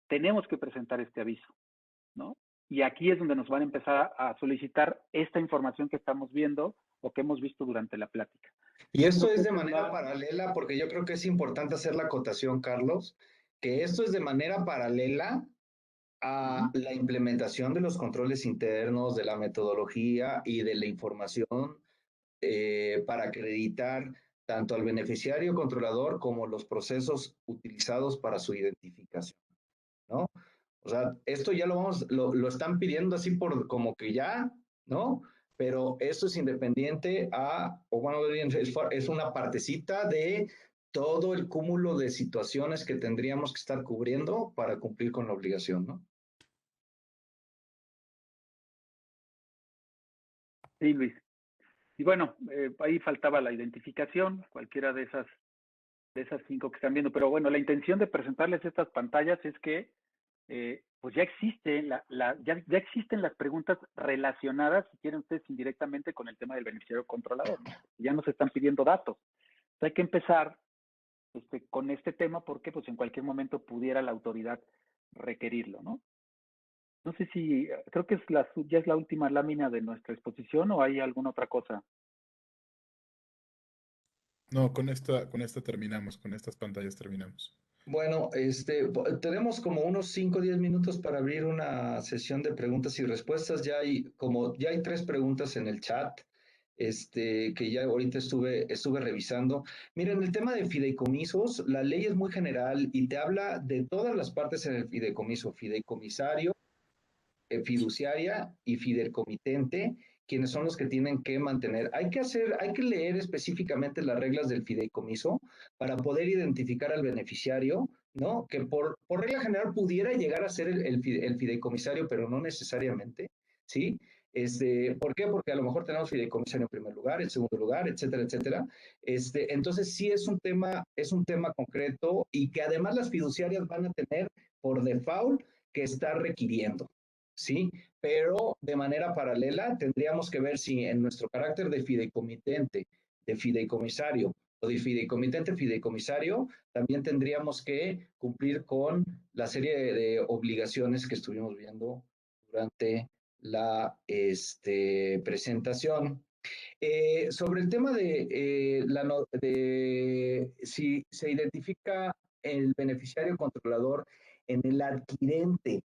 tenemos que presentar este aviso, ¿no? Y aquí es donde nos van a empezar a solicitar esta información que estamos viendo o que hemos visto durante la plática. Y esto es de manera paralela, porque yo creo que es importante hacer la acotación, Carlos, que esto es de manera paralela a la implementación de los controles internos, de la metodología y de la información para acreditar tanto al beneficiario controlador como los procesos utilizados para su identificación, ¿no? O sea, esto ya lo están pidiendo así por como que ya, ¿no? Pero esto es independiente o bueno, es una partecita de todo el cúmulo de situaciones que tendríamos que estar cubriendo para cumplir con la obligación, ¿no? Sí, Luis. Y bueno, ahí faltaba la identificación, cualquiera de esas 5 que están viendo. Pero bueno, la intención de presentarles estas pantallas es que pues ya existe ya existen las preguntas relacionadas, si quieren ustedes, indirectamente con el tema del beneficiario controlador, ¿no? Ya nos están pidiendo datos. Entonces hay que empezar con este tema porque pues en cualquier momento pudiera la autoridad requerirlo, ¿no? No sé si, creo que ya es la última lámina de nuestra exposición o hay alguna otra cosa. No, con esta terminamos, con estas pantallas terminamos. Bueno, tenemos como unos 5 o 10 minutos para abrir una sesión de preguntas y respuestas. Ya hay 3 preguntas en el chat, que ya ahorita estuve revisando. Miren, el tema de fideicomisos, la ley es muy general y te habla de todas las partes en el fideicomiso: fideicomisario, fiduciaria y fideicomitente, quienes son los que tienen que mantener. Hay que leer específicamente las reglas del fideicomiso para poder identificar al beneficiario, ¿no? Que por regla general pudiera llegar a ser el fideicomisario, pero no necesariamente, ¿sí? ¿Por qué? Porque a lo mejor tenemos fideicomisario en primer lugar, en segundo lugar, etcétera, etcétera. Entonces sí es un tema concreto y que además las fiduciarias van a tener por default que estar requiriendo, ¿sí? Pero de manera paralela tendríamos que ver si en nuestro carácter de fideicomitente, de fideicomisario o de fideicomitente fideicomisario, también tendríamos que cumplir con la serie de obligaciones que estuvimos viendo durante la presentación. Sobre el tema de si se identifica el beneficiario controlador en el adquirente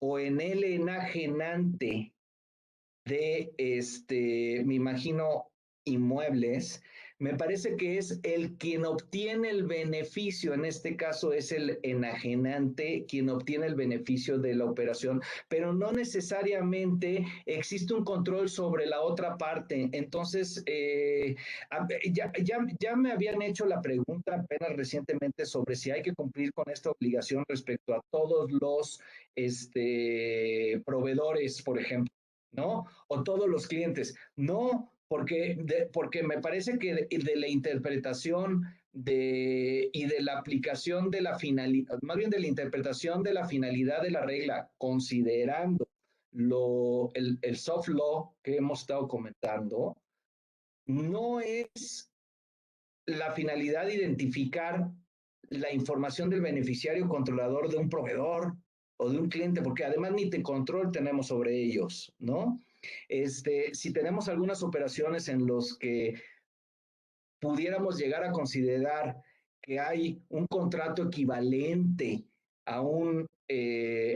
o en el enajenante de, me imagino, inmuebles, me parece que es el quien obtiene el beneficio, en este caso es el enajenante quien obtiene el beneficio de la operación, pero no necesariamente existe un control sobre la otra parte. Entonces, ya me habían hecho la pregunta apenas recientemente sobre si hay que cumplir con esta obligación respecto a todos los proveedores, por ejemplo, ¿no? O todos los clientes. No, porque me parece que de la interpretación y de la aplicación de la finalidad, más bien de la interpretación de la finalidad de la regla, considerando el soft law que hemos estado comentando, no es la finalidad de identificar la información del beneficiario controlador de un proveedor o de un cliente, porque además ni de control tenemos sobre ellos, ¿no? Si tenemos algunas operaciones en los que pudiéramos llegar a considerar que hay un contrato equivalente a una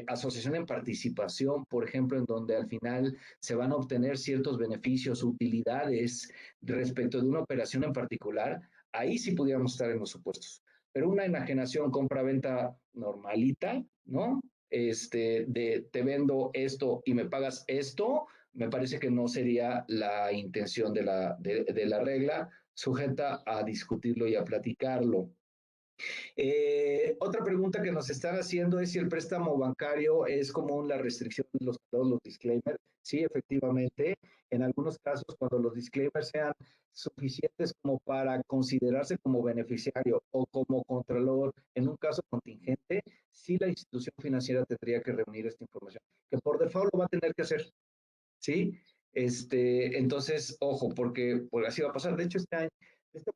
asociación en participación, por ejemplo, en donde al final se van a obtener ciertos beneficios, utilidades respecto de una operación en particular, ahí sí pudiéramos estar en los supuestos. Pero una enajenación compra-venta normalita, ¿no? Te vendo esto y me pagas esto, me parece que no sería la intención de la regla, sujeta a discutirlo y a platicarlo. Otra pregunta que nos están haciendo es si el préstamo bancario es común la restricción de todos los disclaimers. Sí, efectivamente, en algunos casos cuando los disclaimers sean suficientes como para considerarse como beneficiario o como contralor en un caso contingente, sí la institución financiera tendría que reunir esta información, que por default lo va a tener que hacer, ¿sí? Entonces, ojo, porque así va a pasar. De hecho, a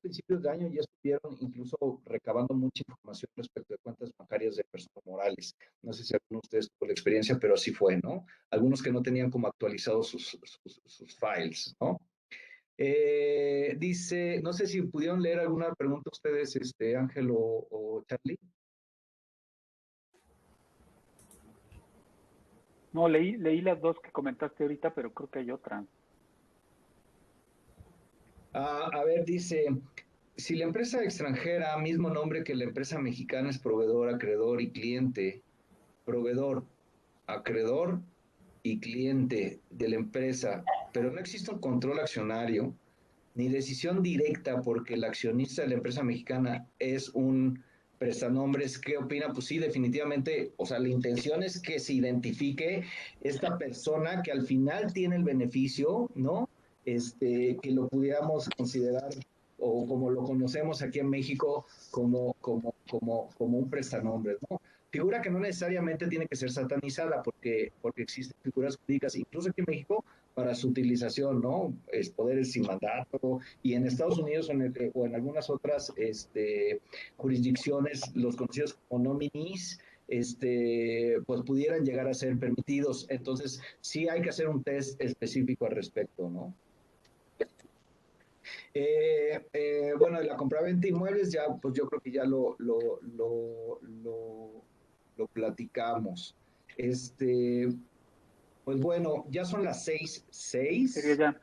principios de año ya estuvieron incluso recabando mucha información respecto de cuentas bancarias de personas morales. No sé si alguno de ustedes tuvo la experiencia, pero así fue, ¿no? Algunos que no tenían como actualizados sus files, ¿no? Dice, no sé si pudieron leer alguna pregunta ustedes, Ángel o Charlie. No, leí las 2 que comentaste ahorita, pero creo que hay otra. A ver, dice, si la empresa extranjera, mismo nombre que la empresa mexicana, es proveedor, acreedor y cliente, proveedor, acreedor y cliente de la empresa, pero no existe un control accionario, ni decisión directa porque el accionista de la empresa mexicana es un prestanombres. ¿Qué opina? Pues sí, definitivamente, o sea, la intención es que se identifique esta persona que al final tiene el beneficio, ¿no? Que lo pudiéramos considerar o como lo conocemos aquí en México como un prestanombres, ¿no? Figura que no necesariamente tiene que ser satanizada porque existen figuras jurídicas, incluso aquí en México, para su utilización, ¿no? Es poderes sin mandato, y en Estados Unidos o en algunas otras jurisdicciones, los conocidos como nominees, pues pudieran llegar a ser permitidos. Entonces, sí hay que hacer un test específico al respecto, ¿no? Bueno, de la compraventa de inmuebles, ya, pues yo creo que ya lo platicamos. Pues bueno, ya son las 6:06. Sería ya.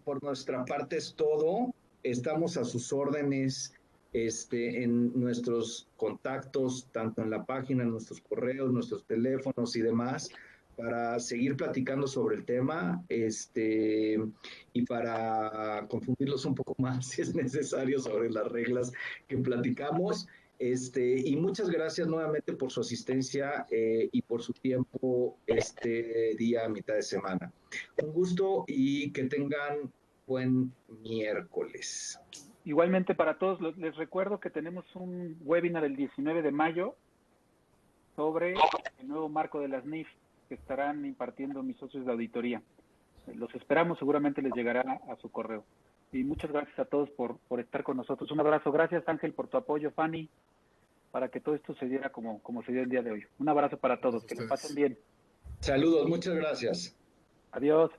Por nuestra parte es todo. Estamos a sus órdenes, en nuestros contactos, tanto en la página, en nuestros correos, nuestros teléfonos y demás, para seguir platicando sobre el tema, y para confundirlos un poco más si es necesario sobre las reglas que platicamos. Y muchas gracias nuevamente por su asistencia y por su tiempo este día, mitad de semana. Un gusto y que tengan buen miércoles. Igualmente para todos, les recuerdo que tenemos un webinar el 19 de mayo sobre el nuevo marco de las NIF que estarán impartiendo mis socios de auditoría. Los esperamos, seguramente les llegará a su correo. Y muchas gracias a todos por estar con nosotros. Un abrazo. Gracias, Ángel, por tu apoyo, Fanny, para que todo esto se diera como se dio el día de hoy. Un abrazo para todos. Que lo pasen bien. Saludos, muchas gracias. Adiós.